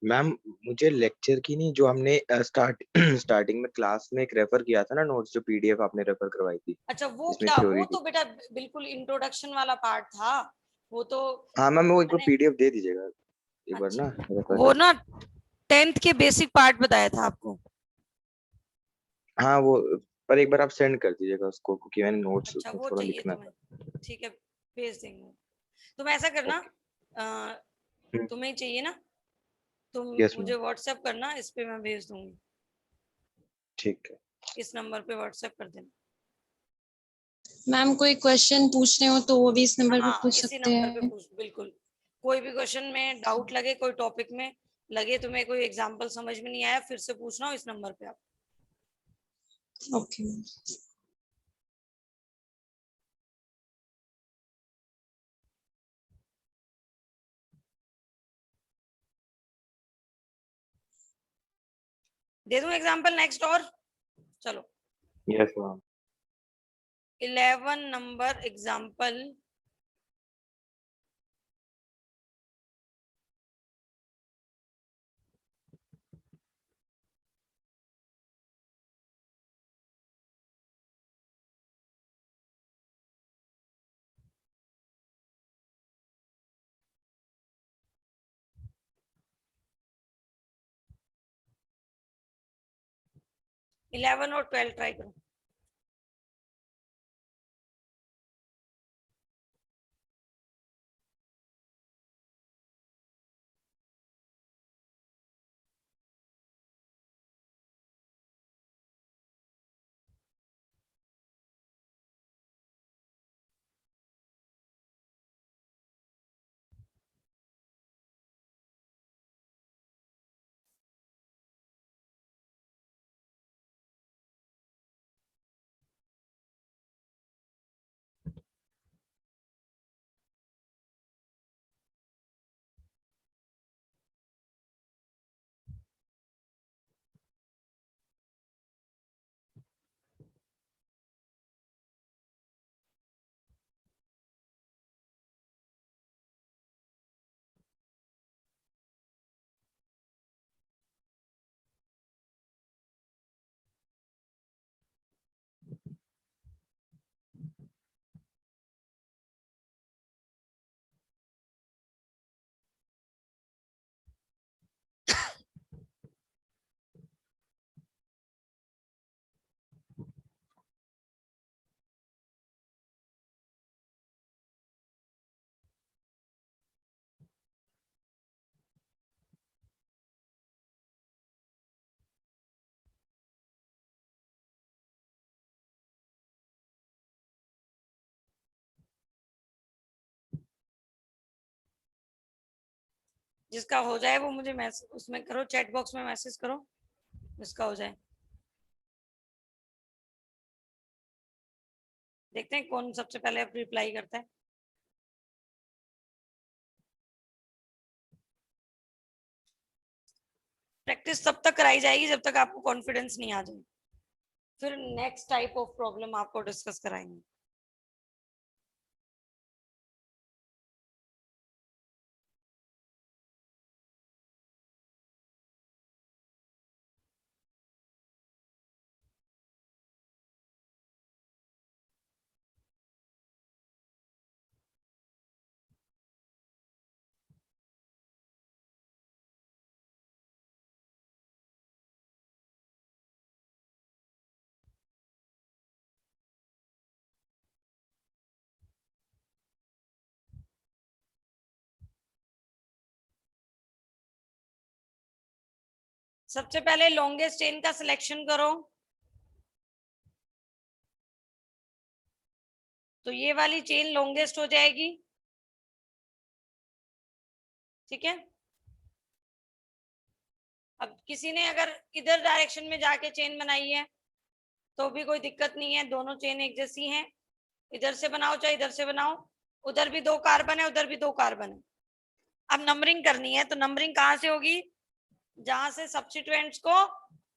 मैम मुझे लेक्चर की नहीं, जो हमने स्टार्टिंग में क्लास में एक रेफर किया था ना नोट्स, जो पीडीएफ आपने रेफर करवाई थी, अच्छा वो जिसमें क्या, वो थ्योरी थी। तो बेटा बिल्कुल इंट्रोडक्शन वाला पार्ट था, वो तो हाँ मैम, वो एक बार मैंने। पीडीएफ दे दीजिएगा, एक बार अच्छा, ना रेफर वो करके। ना 10th के बेसिक पार्ट बताया था आपको? हाँ वो, पर एक बार आप सेंड कर दीजिएगा उसको, क्योंकि मैंने नोट्स अच्छा उसमें वो थोड़ा चाहिए लिखना था। तुम्हें, ठीक है, भेज देंगे। तुम ऐसा करना, ओके। तुम्हें चाहिए ना, तुम यस मुझे मैम, व्हाट्सएप करना, इस पे मैं भेज दूंगी। ठीक है। इस नंबर पे व्हाट्सएप कर देना। मैम कोई क्वेश्चन पूछने हो तो वो भी इस नंबर पे हाँ पूछ इसी सकते नंबर पे हैं। पूछ, बिल्कुल। कोई भी क्वेश्चन में डाउट लगे, कोई टॉपिक में लगे तुम्हें, कोई एग्जांपल समझ में नहीं आया, फिर से पूछना हो इस नंबर पे आप। ओके। दे दूं एग्जांपल नेक्स्ट और? चलो, yes ma'am. 11 number example. Eleven और 12 ट्राई करो। जिसका हो जाए वो मुझे मैसेज उसमें करो, चैट बॉक्स में मैसेज करो, जिसका हो जाए। देखते हैं कौन सबसे पहले रिप्लाई करता है। प्रैक्टिस तब तक कराई जाएगी जब तक आपको कॉन्फिडेंस नहीं आ जाए, फिर नेक्स्ट टाइप ऑफ प्रॉब्लम आपको डिस्कस कराएंगे। सबसे पहले लॉन्गेस्ट चेन का सिलेक्शन करो। तो ये वाली चेन लॉन्गेस्ट हो जाएगी, ठीक है। अब किसी ने अगर इधर डायरेक्शन में जाके चेन बनाई है तो भी कोई दिक्कत नहीं है, दोनों चेन एक जैसी हैं। इधर से बनाओ चाहे इधर से बनाओ, उधर भी 2 कार्बन है, उधर भी 2 कार्बन है। अब नंबरिंग करनी है, तो नंबरिंग कहाँ से होगी? जहां से सब्स्टिट्यूएंट्स को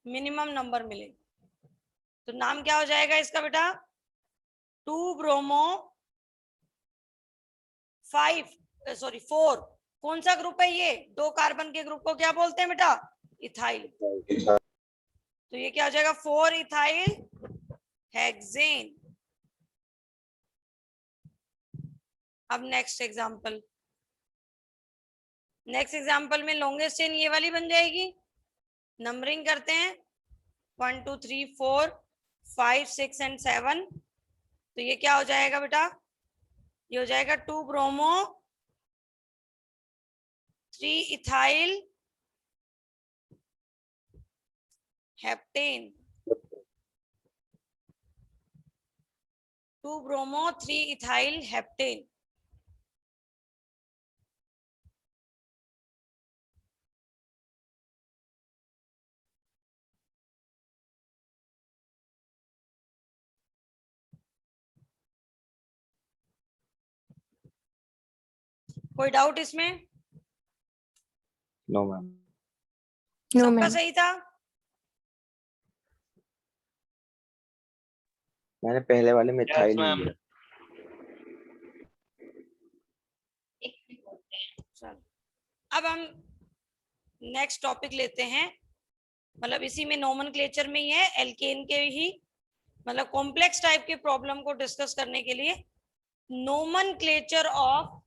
मिनिमम नंबर मिले। तो नाम क्या हो जाएगा इसका बेटा? 2 ब्रोमो 4। कौन सा ग्रुप है ये? 2 कार्बन के ग्रुप को क्या बोलते हैं बेटा? इथाइल। तो ये क्या हो जाएगा? 4 इथाइल हेक्सेन। अब नेक्स्ट एग्जांपल में लॉन्गेस्ट चेन ये वाली बन जाएगी। नंबरिंग करते हैं 1 2 3 4 5 6 एंड 7। तो ये क्या हो जाएगा बेटा? ये हो जाएगा 2 bromo 3 ethyl heptane. 2 bromo 3 ethyl heptane. कोई डाउट इसमें? No ma'am. नो सबका मैम। सही था? मैंने पहले वाले में Yes, इथाइल ma'am. लिया। चलो अब हम नेक्स्ट टॉपिक लेते हैं, मतलब इसी में नोमेनक्लेचर में ही है, एल्केन के ही मतलब कॉम्प्लेक्स टाइप के प्रॉब्लम को डिस्कस करने के लिए नोमेनक्लेचर ऑफ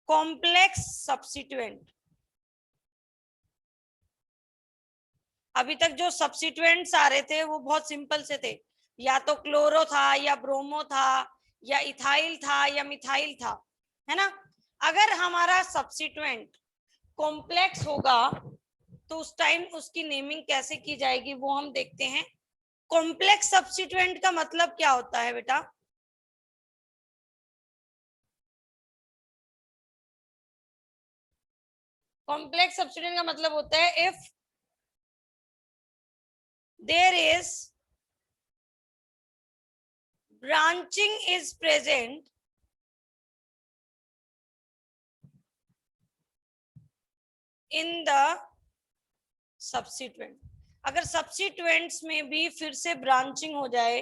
कॉम्प्लेक्स सब्स्टिट्यूएंट। अभी तक जो सब्स्टिट्यूएंट्स आ रहे थे वो बहुत सिंपल से थे, या तो क्लोरो था या ब्रोमो था या इथाइल था या मिथाइल था, है ना। अगर हमारा सब्स्टिट्यूएंट कॉम्प्लेक्स होगा तो उस टाइम उसकी नेमिंग कैसे की जाएगी वो हम देखते हैं। कॉम्प्लेक्स सब्स्टिट्यूएंट का मतलब क्या होता है बेटा? कॉम्प्लेक्स सब्स्टिट्यूएंट का मतलब होता है if there is branching is present in the substituent। अगर सब्स्टिट्यूएंट्स में भी फिर से ब्रांचिंग हो जाए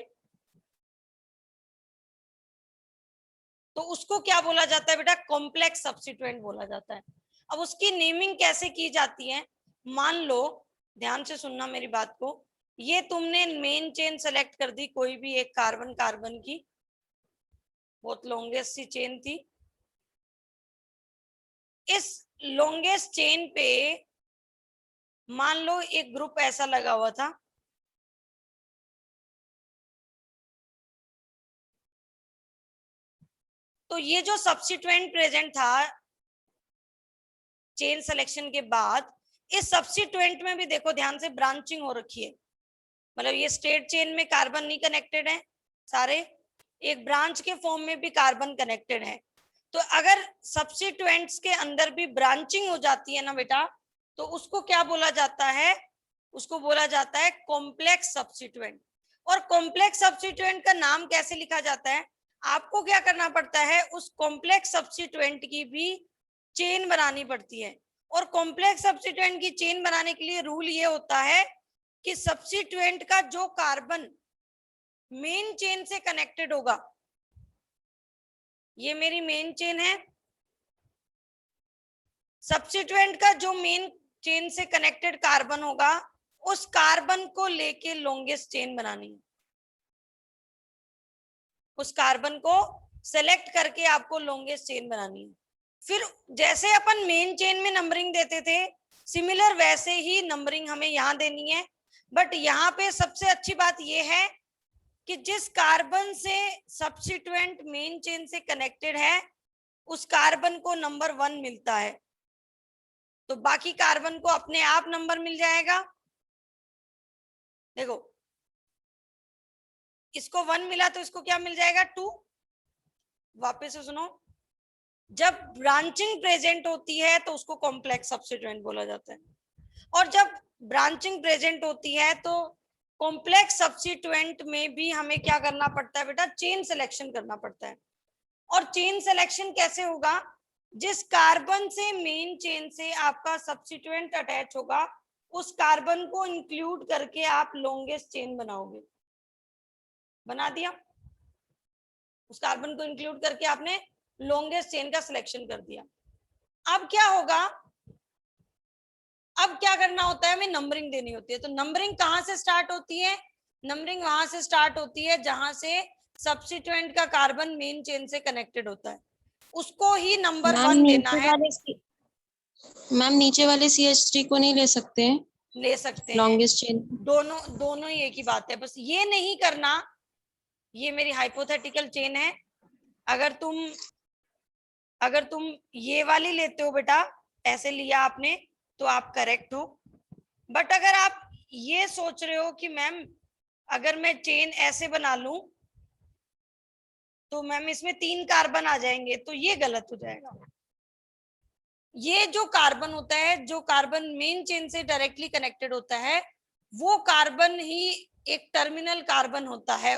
तो उसको क्या बोला जाता है बेटा? कॉम्प्लेक्स सब्स्टिट्यूएंट बोला जाता है। अब उसकी नेमिंग कैसे की जाती है? मान लो, ध्यान से सुनना मेरी बात को, ये तुमने मेन चेन सेलेक्ट कर दी, कोई भी एक कार्बन कार्बन की, बहुत लॉन्गेस्ट सी चेन थी। इस लॉन्गेस्ट चेन पे मान लो एक ग्रुप ऐसा लगा हुआ था, तो ये जो सब्स्टिट्यूएंट प्रेजेंट था चेन सिलेक्शन के बाद, इस सब्स्टिट्यूएंट में भी देखो ध्यान से ब्रांचिंग हो रखी है, मतलब ये स्ट्रेट चेन में कार्बन नहीं कनेक्टेड है सारे, एक ब्रांच के फॉर्म में भी कार्बन कनेक्टेड है। तो अगर सब्स्टिट्यूएंट्स के अंदर भी ब्रांचिंग हो जाती है ना बेटा, तो उसको क्या बोला जाता है? उसको बोला जाता है कॉम्प्लेक्स सब्स्टिट्यूएंट। और कॉम्प्लेक्स सब्स्टिट्यूएंट का नाम कैसे लिखा जाता है? आपको क्या करना पड़ता है? उस कॉम्प्लेक्स सब्स्टिट्यूएंट की भी चेन बनानी पड़ती है। और कॉम्प्लेक्स सब्स्टिट्यूएंट की चेन बनाने के लिए रूल ये होता है कि सब्स्टिट्यूएंट का जो कार्बन मेन चेन से कनेक्टेड होगा, ये मेरी मेन चेन है, सब्स्टिट्यूएंट का जो मेन चेन से कनेक्टेड कार्बन होगा उस कार्बन को लेके लॉन्गेस्ट चेन बनानी है। उस कार्बन को सेलेक्ट करके आपको लॉन्गेस्ट चेन बनानी है। फिर जैसे अपन मेन चेन में नंबरिंग देते थे, सिमिलर वैसे ही नंबरिंग हमें यहाँ देनी है। बट यहाँ पे सबसे अच्छी बात यह है कि जिस कार्बन से सब्स्टिट्यूएंट मेन चेन से कनेक्टेड है उस कार्बन को नंबर 1 मिलता है, तो बाकी कार्बन को अपने आप नंबर मिल जाएगा। देखो इसको 1 मिला तो इसको क्या मिल जाएगा 2। वापस से सुनो, जब ब्रांचिंग प्रेजेंट होती है तो उसको कॉम्प्लेक्स सब्स्टिट्यूएंट बोला जाता है, और जब ब्रांचिंग प्रेजेंट होती है तो कॉम्प्लेक्स सब्स्टिट्यूएंट में भी हमें क्या करना पड़ता है बेटा, चेन सिलेक्शन करना पड़ता है। और चेन सिलेक्शन कैसे होगा, जिस कार्बन से मेन चेन से आपका सब्स्टिट्यूएंट अटैच होगा उस कार्बन को इंक्लूड करके आप लॉन्गेस्ट चेन बनाओगे। बना दिया, उस कार्बन को इंक्लूड करके आपने लॉन्गेस्ट चेन का सिलेक्शन कर दिया। अब क्या होगा, अब क्या करना होता है, हमें नंबरिंग देनी होती है। तो नंबरिंग कहां से स्टार्ट होती है, नंबरिंग वहां से स्टार्ट होती है जहां से सब्स्टिट्यूएंट का कार्बन मेन चेन से कनेक्टेड होता है, उसको ही नंबर 1 देना है। मैम नीचे वाले CH3 को नहीं ले सकते हैं ले सकते हैं, लॉन्गेस्ट चेन? दोनों दोनों ही एक ही बात है, बस ये नहीं करना। ये मेरी हाइपोथेटिकल चेन है, अगर तुम ये वाली लेते हो बेटा, ऐसे लिया आपने तो आप करेक्ट हो। बट अगर आप ये सोच रहे हो कि मैम अगर मैं चेन ऐसे बना लूं तो मैम इसमें 3 कार्बन आ जाएंगे, तो ये गलत हो जाएगा। ये जो कार्बन होता है, जो कार्बन मेन चेन से डायरेक्टली कनेक्टेड होता है, वो कार्बन ही एक टर्मिनल कार्बन होता है।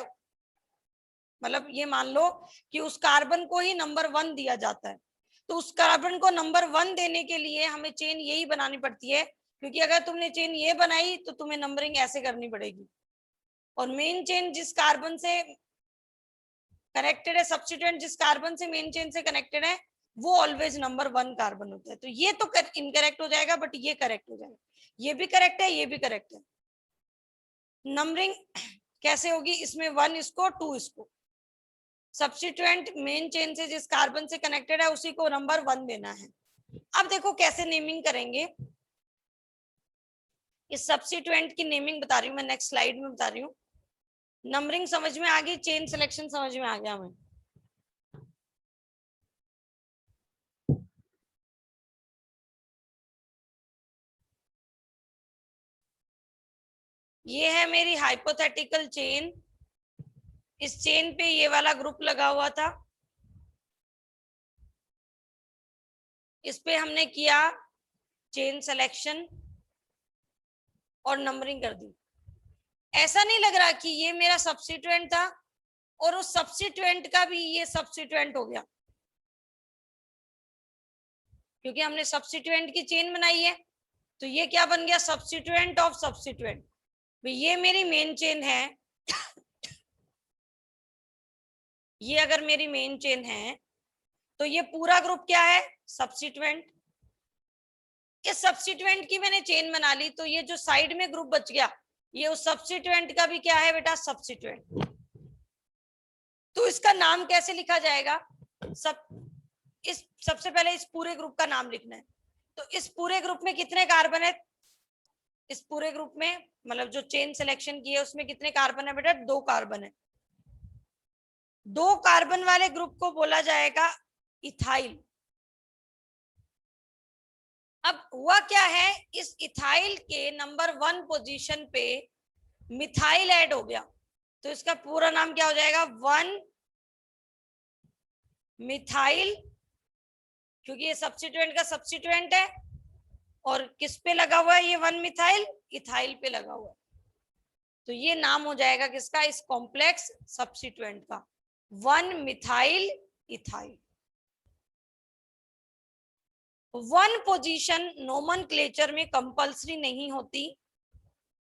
मतलब ये मान लो कि उस कार्बन को ही नंबर 1 दिया जाता है। तो उस कार्बन को नंबर 1 देने के लिए हमें चेन यही बनानी पड़ती है, क्योंकि अगर तुमने चेन ये बनाई तो तुम्हें नंबरिंग ऐसे करनी पड़ेगी। और मेन चेन जिस कार्बन से कनेक्टेड है, सब्स्टिट्यूएंट जिस कार्बन से मेन चेन से कनेक्टेड है, वो ऑलवेज नंबर 1 कार्बन होता है। तो ये तो इनकरेक्ट हो जाएगा, बट ये करेक्ट हो जाएगा। ये भी करेक्ट है, ये भी करेक्ट है। नंबरिंग कैसे होगी, इसमें 1 इसको 2 इसको, सब्स्टिट्यूएंट मेन चेन से जिस कार्बन से कनेक्टेड है उसी को नंबर 1 देना है। अब देखो कैसे नेमिंग करेंगे, इस सब्स्टिट्यूएंट की नेमिंग बता रही हूँ मैं, नेक्स्ट स्लाइड में बता रही हूँ। नंबरिंग समझ में आ गई, चेन सिलेक्शन समझ में आ गया हमें। ये है मेरी हाइपोथेटिकल चेन, इस चेन पे ये वाला ग्रुप लगा हुआ था, इस पे हमने किया चेन सिलेक्शन और नंबरिंग कर दी। ऐसा नहीं लग रहा कि ये मेरा सब्स्टिट्यूएंट था और उस सब्स्टिट्यूएंट का भी ये सब्स्टिट्यूएंट हो गया, क्योंकि हमने सब्स्टिट्यूएंट की चेन बनाई है। तो ये क्या बन गया, सब्स्टिट्यूएंट ऑफ सब्स्टिट्यूएंट। ये मेरी मेन चेन है, ये अगर मेरी मेन चेन है तो ये पूरा ग्रुप क्या है, सब्स्टिट्यूएंट। इस सब्स्टिट्यूएंट की मैंने चेन बना ली, तो ये जो साइड में ग्रुप बच गया ये उस सब्स्टिट्यूएंट का भी क्या है बेटा, सब्स्टिट्यूएंट। तो इसका नाम कैसे लिखा जाएगा, सबसे पहले इस पूरे ग्रुप का नाम लिखना है। तो इस पूरे ग्रुप में कितने कार्बन है, इस पूरे ग्रुप में मतलब जो चेन सिलेक्शन की है उसमें कितने कार्बन है बेटा, 2 कार्बन है। 2 कार्बन वाले ग्रुप को बोला जाएगा इथाइल। अब हुआ क्या है, इस इथाइल के नंबर 1 पोजीशन पे मिथाइल ऐड हो गया, तो इसका पूरा नाम क्या हो जाएगा, 1 मिथाइल, क्योंकि ये सब्स्टिट्यूएंट का सब्स्टिट्यूएंट है। और किस पे लगा हुआ है ये 1 मिथाइल, इथाइल पे लगा हुआ है। तो ये नाम हो जाएगा किसका, इस कॉम्प्लेक्स सब्स्टिट्यूएंट का, 1 मिथाइल इथाइल। 1 पोजीशन नोमेनक्लेचर में कंपल्सरी नहीं होती,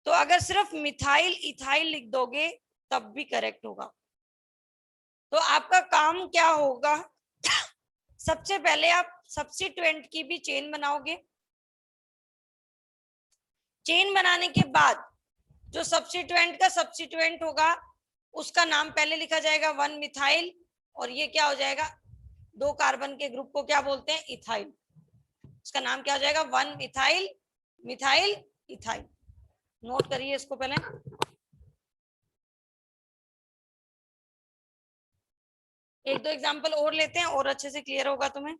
तो अगर सिर्फ मिथाइल इथाइल लिख दोगे तब भी करेक्ट होगा। तो आपका काम क्या होगा, सबसे पहले आप सब्स्टिट्यूएंट की भी चेन बनाओगे। चेन बनाने के बाद जो सब्स्टिट्यूएंट का सब्स्टिट्यूएंट होगा उसका नाम पहले लिखा जाएगा 1 मिथाइल, और ये क्या हो जाएगा, 2 कार्बन के ग्रुप को क्या बोलते हैं, इथाइल। उसका नाम क्या हो जाएगा, 1 मिथाइल, मिथाइल इथाइल। नोट करिए इसको पहले। एक दो एग्जांपल और लेते हैं और अच्छे से क्लियर होगा तुम्हें।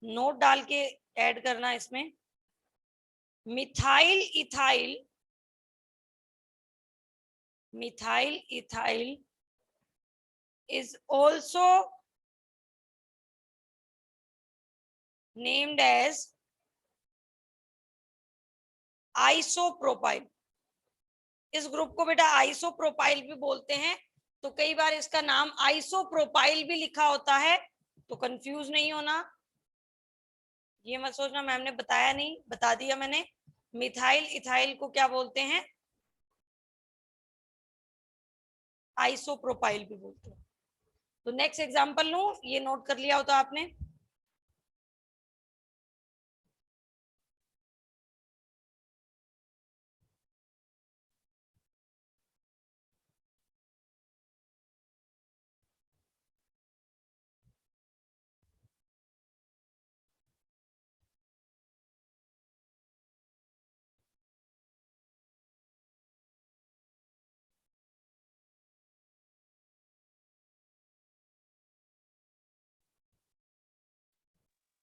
नोट डाल के ऐड करना इसमें। Methyl ethyl, methyl ethyl is also named as isopropyl. इस ग्रुप को बेटा आइसोप्रोपाइल भी बोलते हैं। तो कई बार इसका नाम आइसोप्रोपाइल भी लिखा होता है, तो कंफ्यूज नहीं होना, ये मत सोचना मैम ने बताया नहीं, बता दिया मैंने। मिथाइल इथाइल को क्या बोलते हैं? आइसोप्रोपाइल भी बोलते हैं। तो नेक्स्ट एग्जांपल लूं, ये नोट कर लिया हो तो आपने।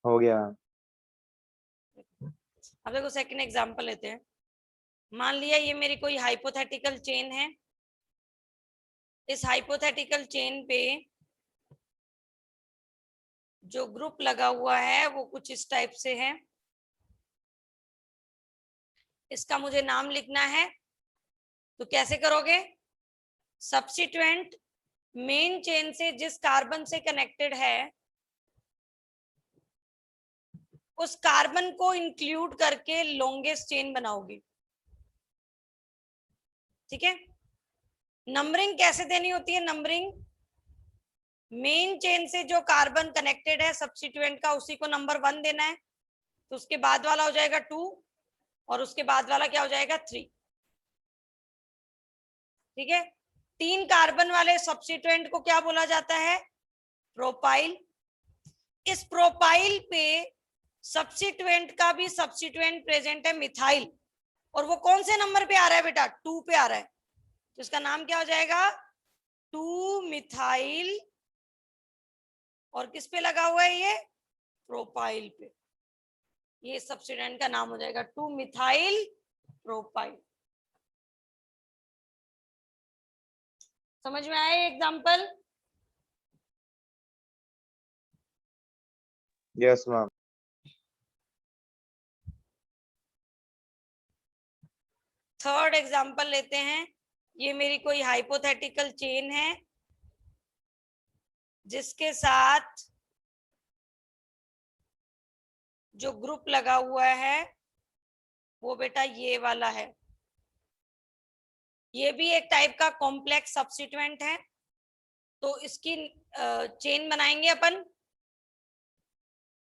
हो गया। अब देखो सेकंड एग्जांपल लेते हैं। मान लिया ये मेरी कोई हाइपोथेटिकल चेन है। इस हाइपोथेटिकल चेन पे जो ग्रुप लगा हुआ है वो कुछ इस टाइप से है। इसका मुझे नाम लिखना है, तो कैसे करोगे? सब्स्टिट्यूएंट मेन चेन से जिस कार्बन से कनेक्टेड है उस कार्बन को इंक्लूड करके लॉन्गेस्ट चेन बनाओगे। ठीक है। नंबरिंग कैसे देनी होती है? नंबरिंग मेन चेन से जो कार्बन कनेक्टेड है सब्स्टिट्यूएंट का, उसी को नंबर 1 देना है। तो उसके बाद वाला हो जाएगा 2 और उसके बाद वाला क्या हो जाएगा? 3। ठीक है। 3 कार्बन वाले सब्स्टिट्यूएंट को क्या बोला जाता है? प्रोपाइल। इस प्रोपाइल पे सब्स्टिट्यूएंट का भी सब्स्टिट्यूएंट प्रेजेंट है मिथाइल, और वो कौन से नंबर पे आ रहा है बेटा? 2 पे आ रहा है। तो इसका नाम क्या हो जाएगा? 2 मिथाइल। और किस पे लगा हुआ है ये? प्रोपाइल पे। ये सब्स्टिट्यूएंट का नाम हो जाएगा 2 मिथाइल प्रोपाइल। समझ में आया example? Yes ma'am. Third example लेते हैं। ये मेरी कोई हाइपोथेटिकल चेन है जिसके साथ जो ग्रुप लगा हुआ है वो बेटा ये वाला है। ये भी एक टाइप का कॉम्प्लेक्स सब्स्टिट्यूएंट है। तो इसकी चेन बनाएंगे अपन।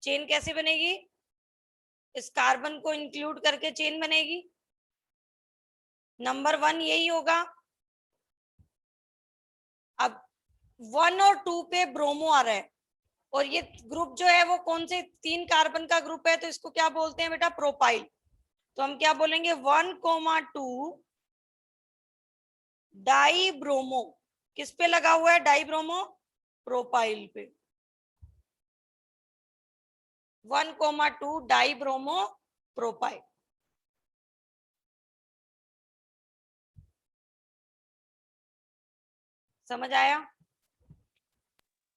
चेन कैसे बनेगी? इस कार्बन को इंक्लूड करके चेन बनेगी। नंबर 1 यही होगा। अब 1 और 2 पे ब्रोमो आ रहा है, और ये ग्रुप जो है वो कौन से 3 कार्बन का ग्रुप है? तो इसको क्या बोलते हैं बेटा? प्रोपाइल। तो हम क्या बोलेंगे? 1,2 डाई ब्रोमो। किस पे लगा हुआ है डाई ब्रोमो? प्रोपाइल पे। 1,2 डाई ब्रोमो प्रोपाइल। समझ आया?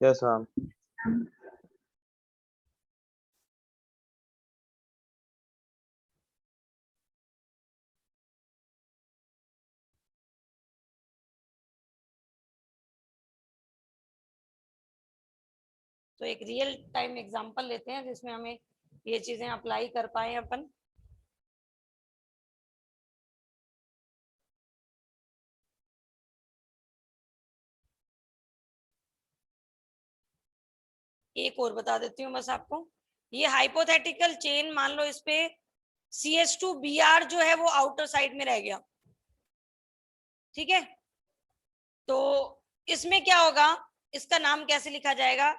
Yes ma'am. तो एक रियल टाइम एग्जांपल लेते हैं जिसमें हमें ये चीजें अप्लाई कर पाए अपन। एक और बता देती हूँ बस आपको। ये हाइपोथेटिकल चेन, मान लो इस पे CH2Br जो है वो आउटर साइड में रह गया। ठीक है। तो इसमें क्या होगा? इसका नाम कैसे लिखा जाएगा?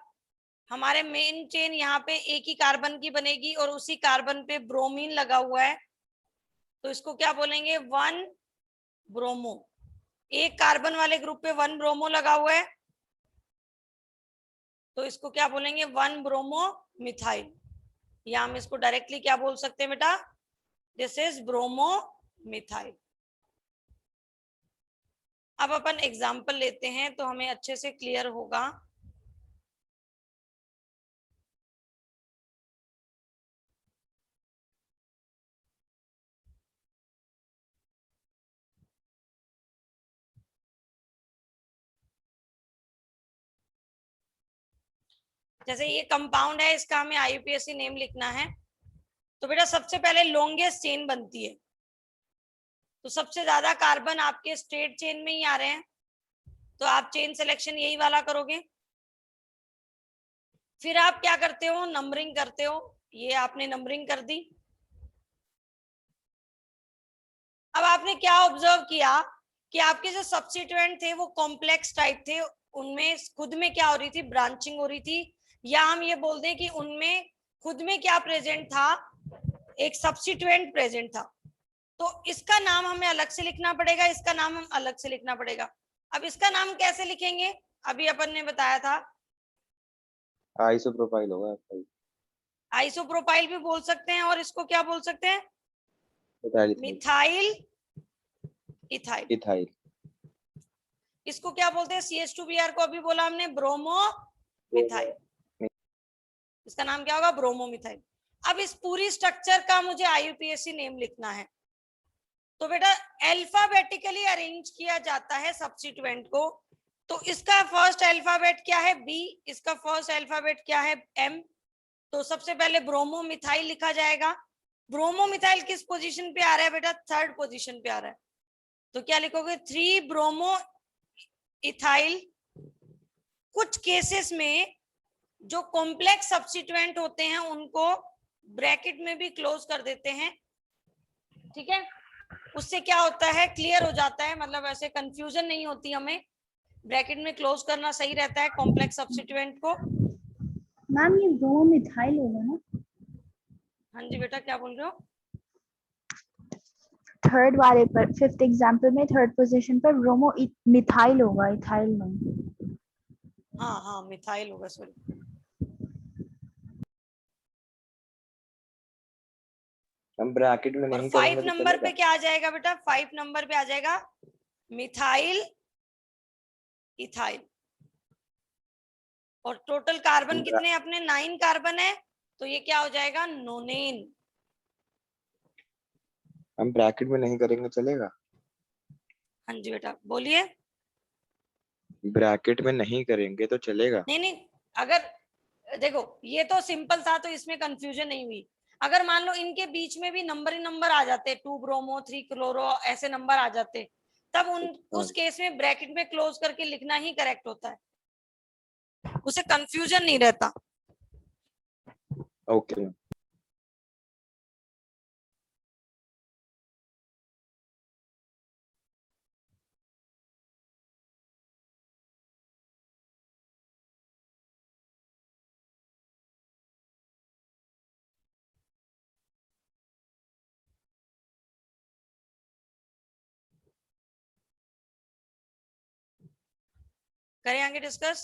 हमारे मेन चेन यहाँ पे एक ही कार्बन की बनेगी और उसी कार्बन पे ब्रोमीन लगा हुआ है, तो इसको क्या बोलेंगे? 1 ब्रोमो। एक कार्बन वाले ग्रुप पे 1 ब्रोमो लगा हुआ है, तो इसको क्या बोलेंगे? 1 ब्रोमो मिथाइल। या हम इसको डायरेक्टली क्या बोल सकते हैं बेटा, दिस इज ब्रोमोमिथाइल। अब अपन एग्जाम्पल लेते हैं तो हमें अच्छे से क्लियर होगा। जैसे ये कंपाउंड है, इसका हमें IUPAC नेम लिखना है। तो बेटा सबसे पहले लॉन्गेस्ट चेन बनती है, तो सबसे ज्यादा कार्बन आपके स्ट्रेट चेन में ही आ रहे हैं, तो आप चेन सिलेक्शन यही वाला करोगे। फिर आप क्या करते हो, नंबरिंग करते हो। ये आपने नंबरिंग कर दी। अब आपने क्या ऑब्जर्व किया कि आपके जो सब्स्टिट्यूएंट थे वो कॉम्प्लेक्स टाइप थे, उनमें खुद में क्या हो रही थी, ब्रांचिंग हो रही थी, या हम ये बोल दें कि उनमें खुद में क्या प्रेजेंट था, एक सब्स्टिट्यूएंट प्रेजेंट था। तो इसका नाम हमें अलग से लिखना पड़ेगा, इसका नाम हम अलग से लिखना पड़ेगा। अब इसका नाम कैसे लिखेंगे, अभी अपन ने बताया था, आइसोप्रोपाइल होगा। आइसोप्रोपाइल भी बोल सकते हैं, और इसको क्या बोल सकते हैं, मिथाइल इथाइल। इथाइल। इसको क्या बोलते हैं, CH2Br को अभी बोला हमने ब्रोमो मिथाइल, इसका नाम क्या होगा, ब्रोमोमिथाइल। अब इस पूरी स्ट्रक्चर का मुझे IUPAC नेम लिखना है। तो बेटा अल्फाबेटिकली अरेंज किया जाता है सब्स्टिट्यूएंट को। तो इसका फर्स्ट अल्फाबेट क्या है, B, इसका फर्स्ट अल्फाबेट क्या है, M। तो सबसे पहले ब्रोमोमिथाइल लिखा जाएगा। ब्रोमोमिथाइल किस पोजीशन पे आ रहा है बेटा, थर्ड पोजीशन पे आ रहा है। तो क्या लिखोगे, 3 ब्रोमो इथाइल। कुछ केसेस में जो कॉम्प्लेक्स सब्स्टिट्यूएंट होते हैं उनको ब्रैकेट में भी क्लोज कर देते हैं, ठीक है। उससे क्या होता है, क्लियर हो जाता है, मतलब ऐसे कंफ्यूजन नहीं होती हमें। ब्रैकेट में क्लोज करना सही रहता है कॉम्प्लेक्स सब्स्टिट्यूएंट को। मैम ये ब्रोमोमिथाइल होगा ना? हाँ जी बेटा, क्या बोल रहे हो, थर्ड वाले पर, फिफ्थ एग्जांपल में थर्ड पोजीशन पर ब्रोमो मिथाइल होगा, इथाइल नहीं। हाँ हाँ मिथाइल होगा, सॉरी। हम ब्रैकेट में और नहीं 5 करेंगे तो नंबर पे चलेगा? क्या आ जाएगा बेटा, 5 नंबर पे आ जाएगा मिथाइल इथाइल। और टोटल कार्बन कितने अपने, 9 कार्बन है, तो ये क्या हो जाएगा, नोनेन। हम ब्रैकेट में नहीं करेंगे चलेगा? हाँ जी बेटा बोलिए। ब्रैकेट में नहीं करेंगे तो चलेगा? नहीं नहीं, अगर देखो ये तो सिंपल था, तो इसमें कंफ्यूजन नहीं हुई। अगर मान लो इनके बीच में भी नंबर ही नंबर आ जाते, 2 ब्रोमो 3 क्लोरो ऐसे नंबर आ जाते, तब उस केस में ब्रैकेट में क्लोज करके लिखना ही करेक्ट होता है, उसे कंफ्यूजन नहीं रहता। ओके। करें आगे डिस्कस।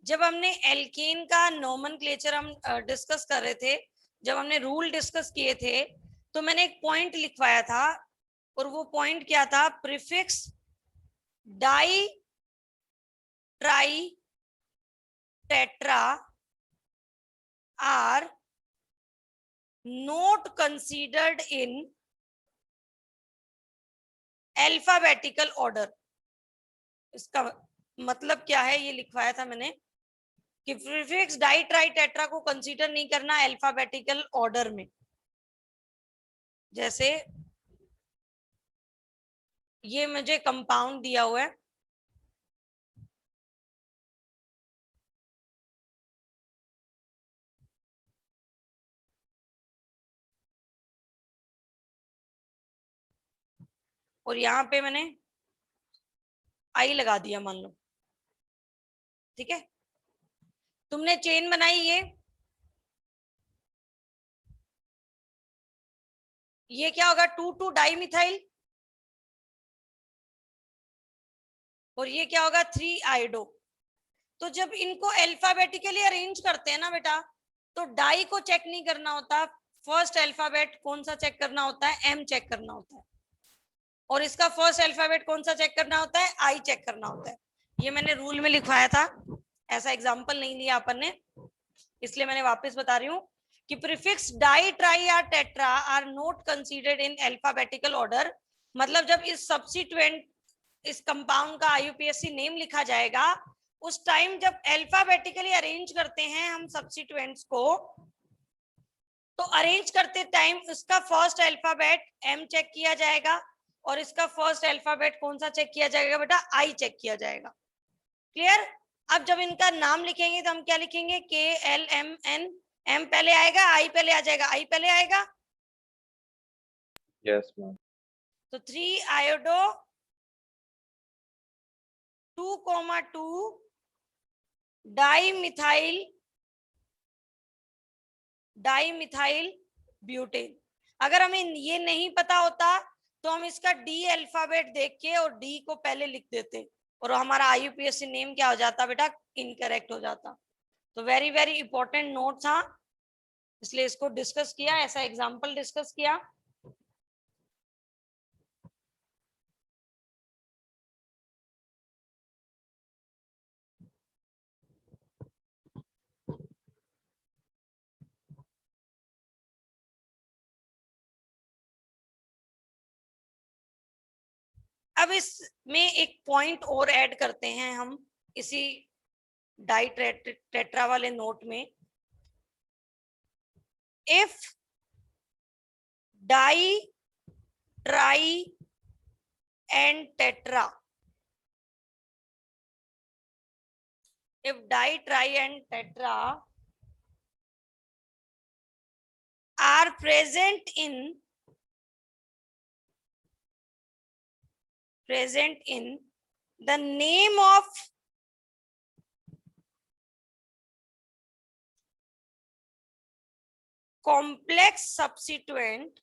जब हमने एल्केन का नोमेनक्लेचर हम डिस्कस कर रहे थे, जब हमने रूल डिस्कस किए थे, तो मैंने एक पॉइंट लिखवाया था, और वो पॉइंट क्या था, prefix di tri tetra are not considered in alphabetical order. इसका मतलब क्या है, ये लिखवाया था मैंने कि प्रीफिक्स डाई ट्राई टेट्रा को कंसीडर नहीं करना अल्फाबेटिकल ऑर्डर में। जैसे ये मुझे कंपाउंड दिया हुआ है, और यहाँ पे मैंने आई लगा दिया मान लो, ठीक है। तुमने चेन बनाई, ये क्या होगा, 2,2 डाई मिथाइल, और ये क्या होगा, 3 आयोडो। तो जब इनको अल्फाबेटिकली अरेंज करते हैं ना बेटा, तो डाई को चेक नहीं करना होता, फर्स्ट अल्फाबेट कौन सा चेक करना होता है, एम चेक करना होता है, और इसका फर्स्ट अल्फाबेट कौन सा चेक करना होता है, आई चेक करना होता है। ये मैंने रूल में लिखवाया था, ऐसा एग्जाम्पल नहीं लिया अपन ने, इसलिए मैंने वापस बता रही हूँ कि प्रीफिक्स डाई, ट्राई या tetra are not considered in alphabetical order. मतलब जब इस सब्स्टिट्यूएंट, इस कंपाउंड का आईयूपीएसी नेम लिखा जाएगा, उस टाइम जब अल्फाबेटिकली अरेंज करते हैं हम सब्स्टिट्यूएंट्स को, तो अरेंज करते टाइम उसका फर्स्ट अल्फाबेट एम चेक किया जाएगा, और इसका फर्स्ट अल्फाबेट कौन सा चेक किया जाएगा बेटा, आई चेक किया जाएगा। क्लियर? अब जब इनका नाम लिखेंगे तो हम क्या लिखेंगे, के एल एम एन, एम पहले आएगा, आई पहले आ जाएगा, आई पहले आएगा। Yes ma'am. तो 3 आयोडो 2,2 डाई मिथाइल ब्यूटेन। अगर हमें ये नहीं पता होता तो हम इसका डी अल्फाबेट देख के और डी को पहले लिख देते, और हमारा आईयूपीएसी नेम क्या हो जाता बेटा, इनकरेक्ट हो जाता। तो वेरी वेरी इंपॉर्टेंट नोट था, इसलिए इसको डिस्कस किया, ऐसा एग्जांपल डिस्कस किया। अब इसमें एक पॉइंट और ऐड करते हैं हम इसी डाई टेट्रा वाले नोट में। If di, tri and tetra, if di, tri and tetra are present in the name of complex substituent,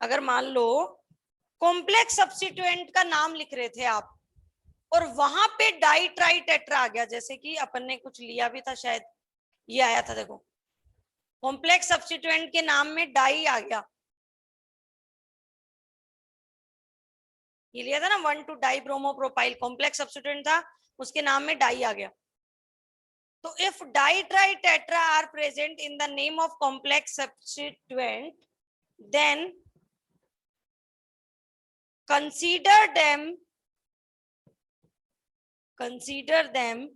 अगर मान लो कॉम्प्लेक्स सब्स्टिट्यूएंट का नाम लिख रहे थे आप, और वहां पे डाई ट्राई टेट्रा आ गया, जैसे कि अपन ने कुछ लिया भी था शायद, ये आया था, देखो कॉम्प्लेक्स सब्स्टिट्यूएंट के नाम में डाई आ गया, ये लिया था ना 1,2 डाई ब्रोमोप्रोपाइल, कॉम्प्लेक्स सब्स्टिट्यूएंट था, उसके नाम में डाई आ गया। तो if di tri tetra are present in the name of complex substituent, then consider them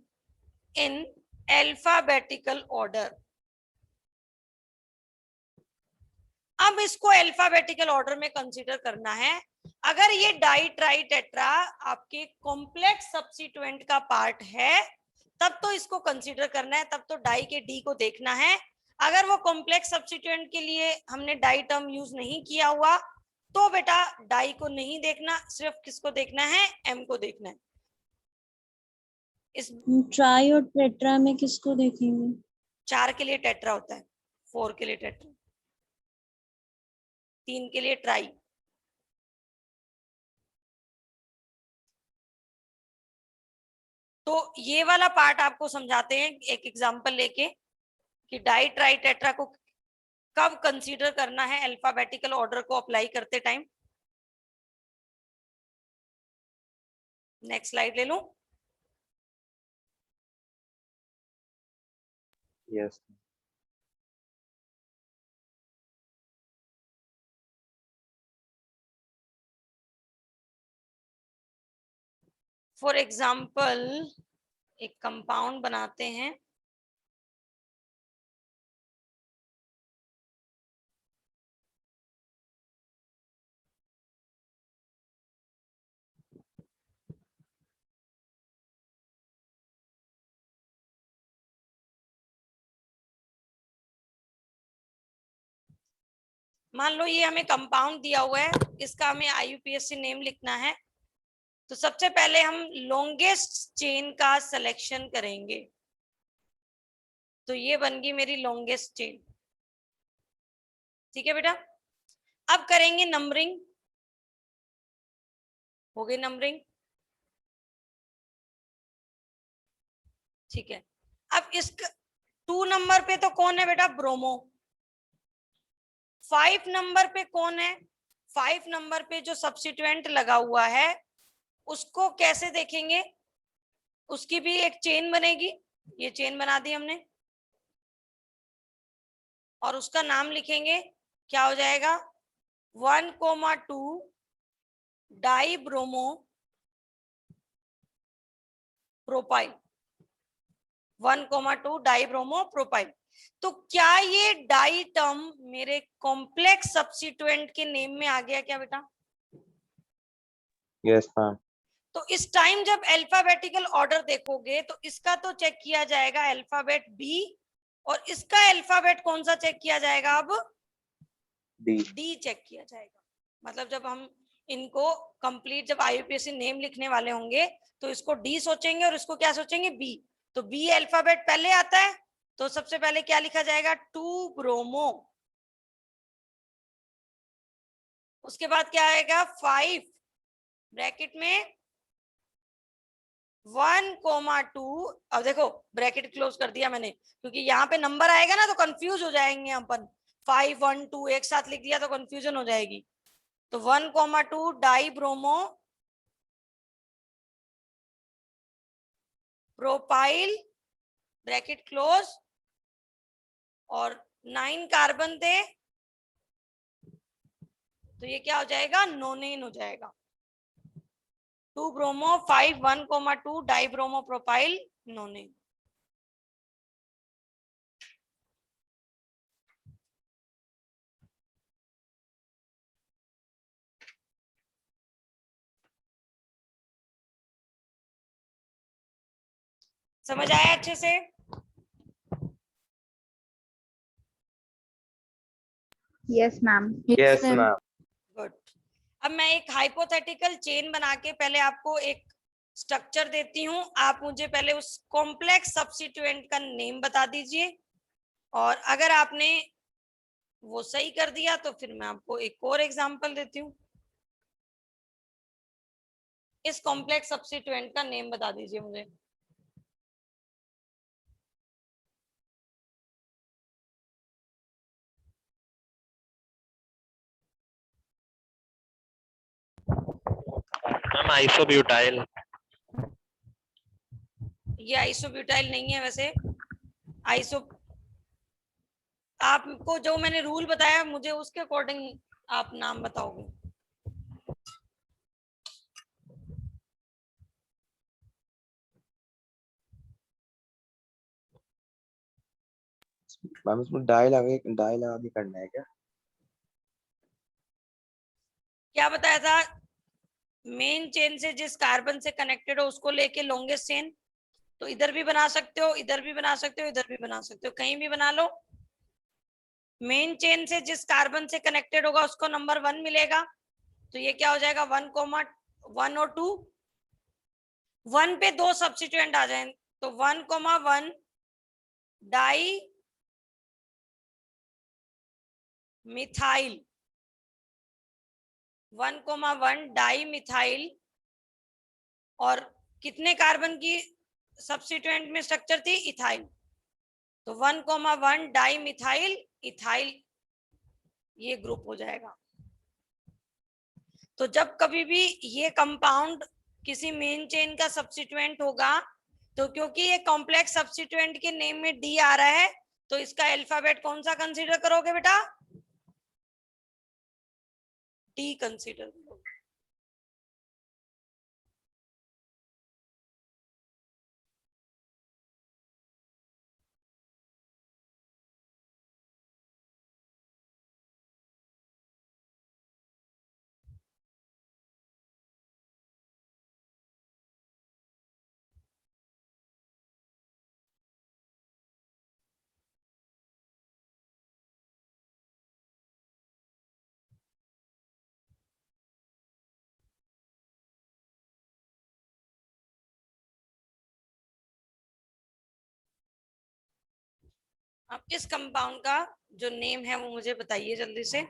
in alphabetical order। अब इसको अल्फाबेटिकल ऑर्डर में कंसीडर करना है। अगर ये डाई ट्राई टेट्रा आपके कॉम्प्लेक्स सब्स्टिट्यूएंट का पार्ट है, तब तो इसको कंसीडर करना है, तब तो डाई के डी को देखना है। अगर वो कॉम्प्लेक्स सब्स्टिट्यूएंट के लिए हमने डाई टर्म यूज नहीं किया हुआ, तो बेटा डाई को नहीं देखना, सिर्फ किसको देखना है, एम को देखना है। इस ट्राई और टेट्रा में किसको देखेंगे? 4 के लिए टेट्रा होता है, 4 के लिए टेट्रा, 3 के लिए ट्राई। तो ये वाला पार्ट आपको समझाते हैं एक एग्जांपल लेके कि डाई ट्राई टेट्रा को कब कंसीडर करना है अल्फाबेटिकल ऑर्डर को अप्लाई करते टाइम। नेक्स्ट स्लाइड ले लूं। यस। फॉर एग्जाम्पल एक कंपाउंड बनाते हैं, मान लो ये हमें कंपाउंड दिया हुआ है, इसका हमें आईयूपीएसी नेम लिखना है। तो सबसे पहले हम लॉन्गेस्ट चेन का सिलेक्शन करेंगे, तो ये बन गई मेरी लॉन्गेस्ट चेन। ठीक है बेटा, अब करेंगे नंबरिंग, हो गई नंबरिंग। ठीक है, अब इस 2 नंबर पे तो कौन है बेटा? ब्रोमो। 5 नंबर पे कौन है? 5 नंबर पे जो सब्स्टिट्यूएंट लगा हुआ है उसको कैसे देखेंगे? उसकी भी एक चेन बनेगी, ये चेन बना दी हमने, और उसका नाम लिखेंगे, क्या हो जाएगा? 1,2 die bromo propyl. 1,2 die bromo propyl. तो क्या ये डाई टर्म मेरे कॉम्प्लेक्स सब्स्टिट्यूएंट के नेम में आ गया क्या बेटा? Yes ma'am. तो इस टाइम जब अल्फाबेटिकल ऑर्डर देखोगे तो इसका तो चेक किया जाएगा अल्फाबेट बी, और इसका अल्फाबेट कौन सा चेक किया जाएगा? अब डी चेक किया जाएगा। मतलब जब हम इनको कंप्लीट, जब आईयूपीएससी नेम लिखने वाले होंगे तो इसको डी सोचेंगे और इसको क्या सोचेंगे? बी। तो बी अल्फाबेट पहले आता है, तो सबसे पहले क्या लिखा जाएगा? 2 ब्रोमो। उसके बाद क्या आएगा? 5 ब्रैकेट में 1,2। अब देखो ब्रैकेट क्लोज कर दिया मैंने, क्योंकि यहाँ पे नंबर आएगा ना तो कंफ्यूज हो जाएंगे अपन। 5, 1, 2 एक साथ लिख दिया तो कंफ्यूजन हो जाएगी। तो 1,2 die bromo propyl bracket close, और 9 कार्बन थे, तो ये क्या हो जाएगा? नोनेन हो जाएगा। 2 ब्रोमो 5 1,2 डाई ब्रोमो प्रोपाइल नोनेन। समझ आया अच्छे से? Yes, ma'am. Yes ma'am. Good. अब मैं एक हाइपोथेटिकल चेन बना के पहले आपको एक स्ट्रक्चर देती हूँ, आप मुझे पहले उस कॉम्प्लेक्स सब्स्टिट्यूएंट का नेम बता दीजिए, और अगर आपने वो सही कर दिया तो फिर मैं आपको एक और एग्जांपल देती हूँ। इस कॉम्प्लेक्स सब्स्टिट्यूएंट का नेम बता दीजिए मुझे। Ma'am isobutyl. ये आइसोब्यूटाइल नहीं है वैसे। आइसो, आपको जो मैंने रूल बताया मुझे उसके अकॉर्डिंग आप नाम बताओगे। मैम इसमें डाई लगा के करना है क्या? क्या बताया था? मेन चेन से जिस कार्बन से कनेक्टेड हो उसको लेके लॉन्गेस्ट चेन। तो इधर भी बना सकते हो, इधर भी बना सकते हो, इधर भी बना सकते हो, कहीं भी बना लो। मेन चेन से जिस कार्बन से कनेक्टेड होगा उसको नंबर 1 मिलेगा, तो ये क्या हो जाएगा? 1,1 और 2। 1 पे 2 सब्स्टिट्यूएंट आ जाए तो 1,1 डाई मिथाइल। 1,1 डाई मिथाइल, और कितने कार्बन की सब्स्टिट्यूएंट में स्ट्रक्चर थी? इथाइल। तो 1,1 डाई मिथाइल इथाइल, ये ग्रुप हो जाएगा। तो जब कभी भी ये कंपाउंड किसी मेन चेन का सब्स्टिट्यूएंट होगा, तो क्योंकि ये कॉम्प्लेक्स सब्स्टिट्यूएंट के नेम में डी आ रहा है, तो इसका अल्फाबेट कौन सा कंसीडर करोगे बेटा? डी कंसीडर करोगे। अब इस कंपाउंड का जो नेम है वो मुझे बताइए जल्दी से।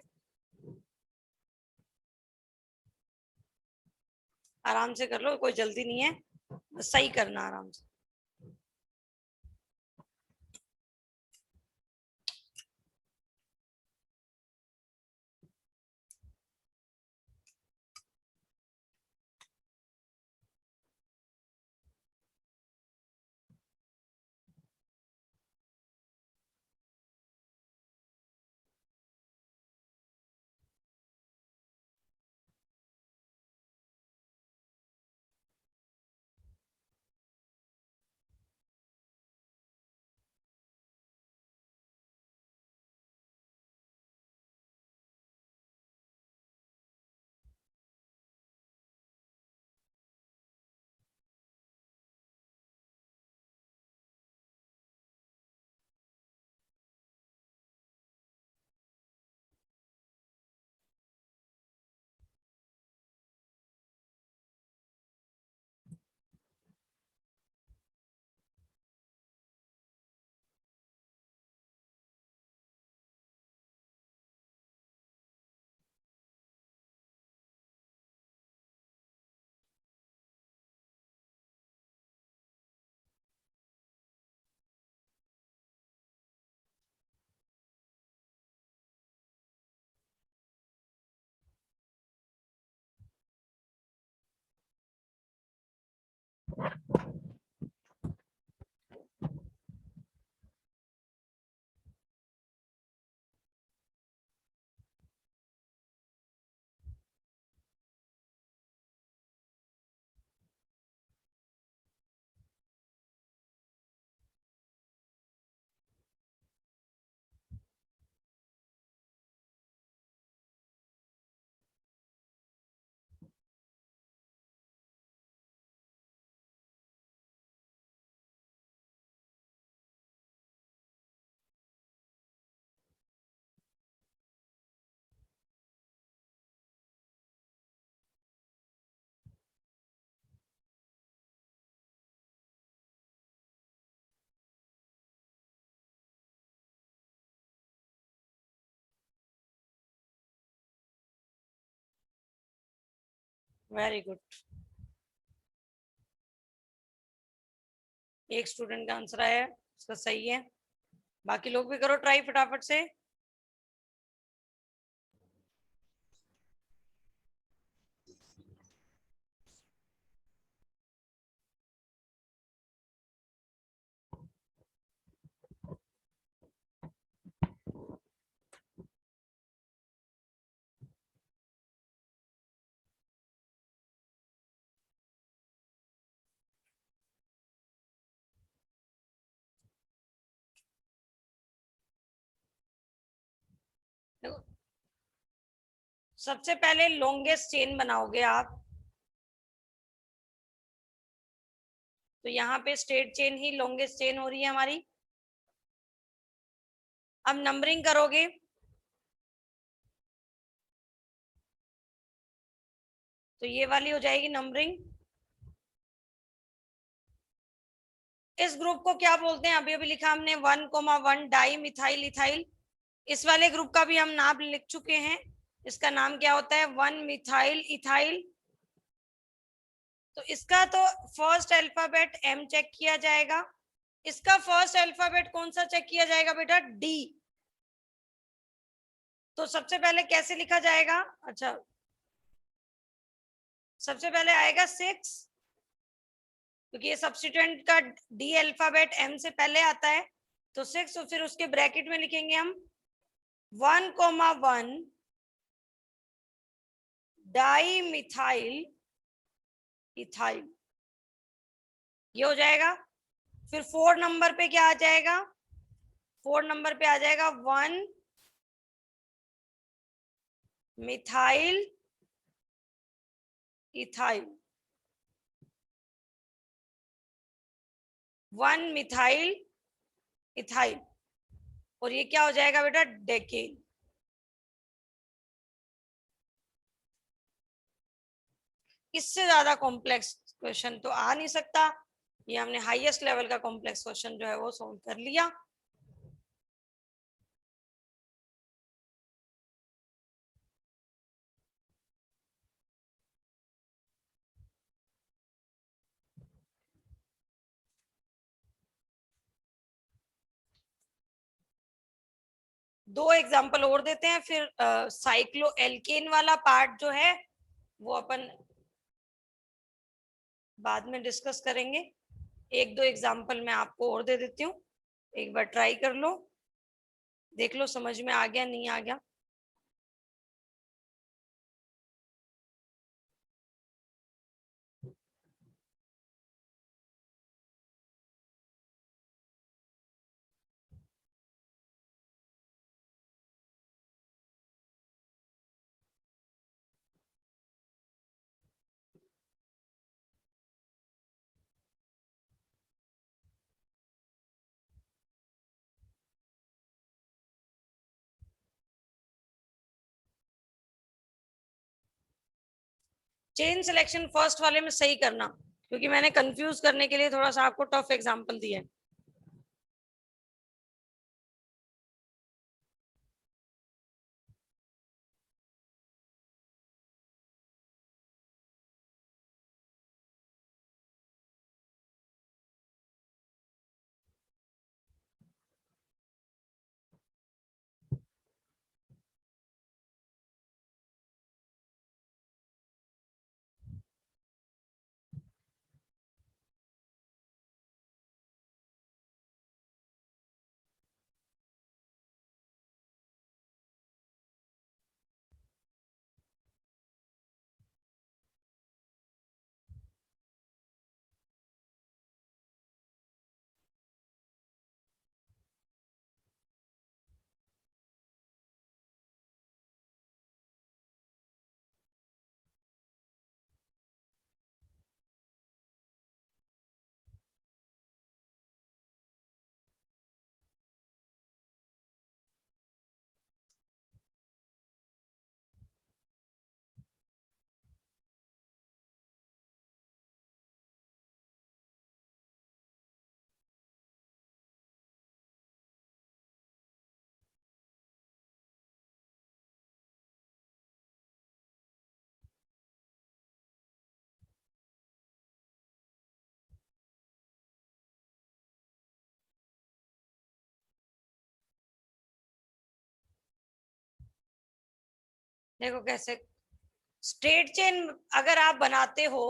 आराम से कर लो, कोई जल्दी नहीं है, बस सही करना आराम से। वेरी गुड, एक स्टूडेंट का आंसर आया है, उसका सही है। बाकी लोग भी करो ट्राई फटाफट से। देखो, सबसे पहले लॉन्गेस्ट चेन बनाओगे आप, तो यहाँ पे स्ट्रेट चेन ही लॉन्गेस्ट चेन हो रही है हमारी। अब नंबरिंग करोगे, तो ये वाली हो जाएगी नंबरिंग। इस ग्रुप को क्या बोलते हैं, अभी अभी लिखा हमने 1,1 डाई मिथाइल इथाइल। इस वाले ग्रुप का भी हम नाम लिख चुके हैं, इसका नाम क्या होता है, 1 मिथाइल इथाइल। तो इसका तो फर्स्ट अल्फाबेट एम चेक किया जाएगा, इसका फर्स्ट अल्फाबेट कौन सा चेक किया जाएगा बेटा, डी। तो सबसे पहले कैसे लिखा जाएगा, अच्छा सबसे पहले आएगा 6, क्योंकि ये सब्स्टिट्यूएंट का डी अल्फाबेट एम से पहले आता है, तो 6। और फिर उसके ब्रैकेट में लिखेंगे हम 1,1 डाई मिथाइल इथाइल, ये हो जाएगा। फिर 4 नंबर पे क्या आ जाएगा, 4 नंबर पे आ जाएगा 1 मिथाइल इथाइल, 1 मिथाइल इथाइल, और ये क्या हो जाएगा बेटा, डेकेन। इससे ज्यादा कॉम्प्लेक्स क्वेश्चन तो आ नहीं सकता, ये हमने हाईएस्ट लेवल का कॉम्प्लेक्स क्वेश्चन जो है वो सॉल्व कर लिया। दो एग्जांपल और देते हैं, फिर साइक्लो एल्केन वाला पार्ट जो है वो अपन बाद में डिस्कस करेंगे। एक दो एग्जांपल मैं आपको और दे देती हूँ, एक बार ट्राई कर लो, देख लो समझ में आ गया नहीं आ गया। चेन सिलेक्शन फर्स्ट वाले में सही करना, क्योंकि मैंने कंफ्यूज करने के लिए थोड़ा सा आपको टफ एग्जांपल दिया है। देखो कैसे स्ट्रेट चेन अगर आप बनाते हो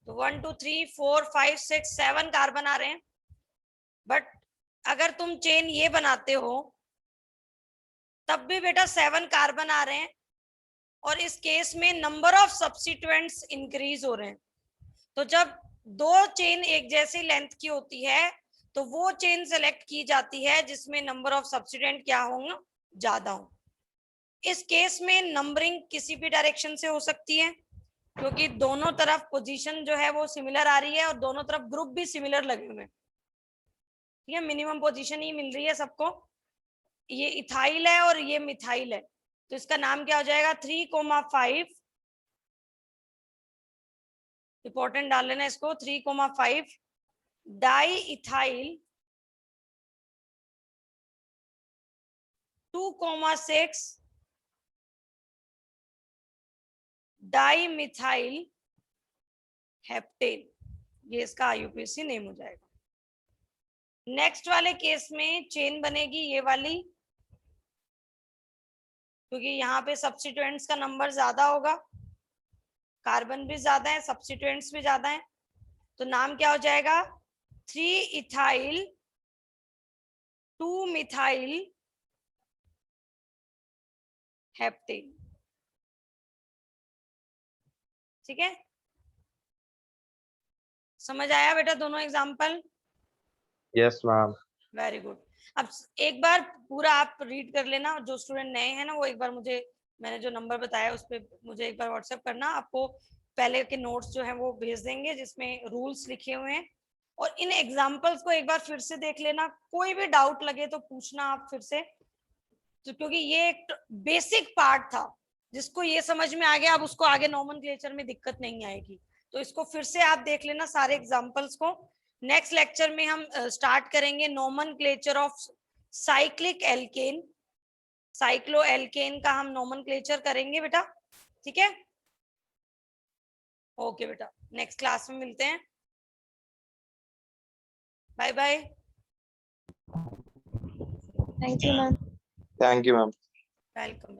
तो 1 2 3 4 5 6 7 कार्बन आ रहे हैं, बट अगर तुम चेन ये बनाते हो तब भी बेटा 7 कार्बन आ रहे हैं, और इस केस में नंबर ऑफ सब्स्टिट्यूएंट्स इंक्रीज हो रहे हैं। तो जब दो चेन एक जैसी लेंथ की होती है तो वो चेन सेलेक्ट की जाती है जिसमें नंबर ऑफ सब्स्टिट्यूएंट क्या होंगे, ज्यादा हो। इस केस में नंबरिंग किसी भी डायरेक्शन से हो सकती है क्योंकि दोनों तरफ पोजीशन जो है वो सिमिलर आ रही है और दोनों तरफ ग्रुप भी सिमिलर लगे हुए हैं। ठीक है, मिनिमम पोजीशन ही मिल रही है सबको। ये इथाइल है और ये मिथाइल है, तो इसका नाम क्या हो जाएगा 3,5। इंपॉर्टेंट डाल लेना इसको, 3,5 di ethyl 2,6 di methyl heptane. ये इसका आईयूपीएसी नेम हो जाएगा। नेक्स्ट वाले केस में चेन बनेगी ये वाली, क्योंकि यहाँ पे सब्स्टिट्यूएंट्स का नंबर ज्यादा होगा, कार्बन भी ज्यादा है, सब्स्टिट्यूएंट्स भी ज्यादा है, तो नाम क्या हो जाएगा 3 इथाइल 2 मिथाइल हेप्टेन। ठीक है, समझ आया बेटा दोनों example? Yes ma'am. Very good. अब एक बार पूरा आप रीड कर लेना, जो स्टूडेंट नए हैं ना वो एक बार मुझे, मैंने जो नंबर बताया उस पर मुझे एक बार व्हाट्सएप करना। आपको पहले के नोट्स जो है वो भेज देंगे जिसमें रूल्स लिखे हुए हैं, और इन एग्जाम्पल्स को एक बार फिर से देख लेना। कोई भी डाउट लगे तो पूछना आप फिर से, तो क्योंकि ये एक बेसिक पार्ट था, जिसको ये समझ में आ गया अब उसको आगे नोमेनक्लेचर में दिक्कत नहीं आएगी। तो इसको फिर से आप देख लेना सारे एग्जाम्पल्स को। नेक्स्ट लेक्चर में हम स्टार्ट करेंगे nomenclature of cyclic alkane. Cyclo alkane का हम नोमेनक्लेचर करेंगे बेटा। ठीक है, ओके बेटा, नेक्स्ट क्लास में मिलते हैं। Bye bye. Thank you ma'am. Thank you ma'am. Welcome.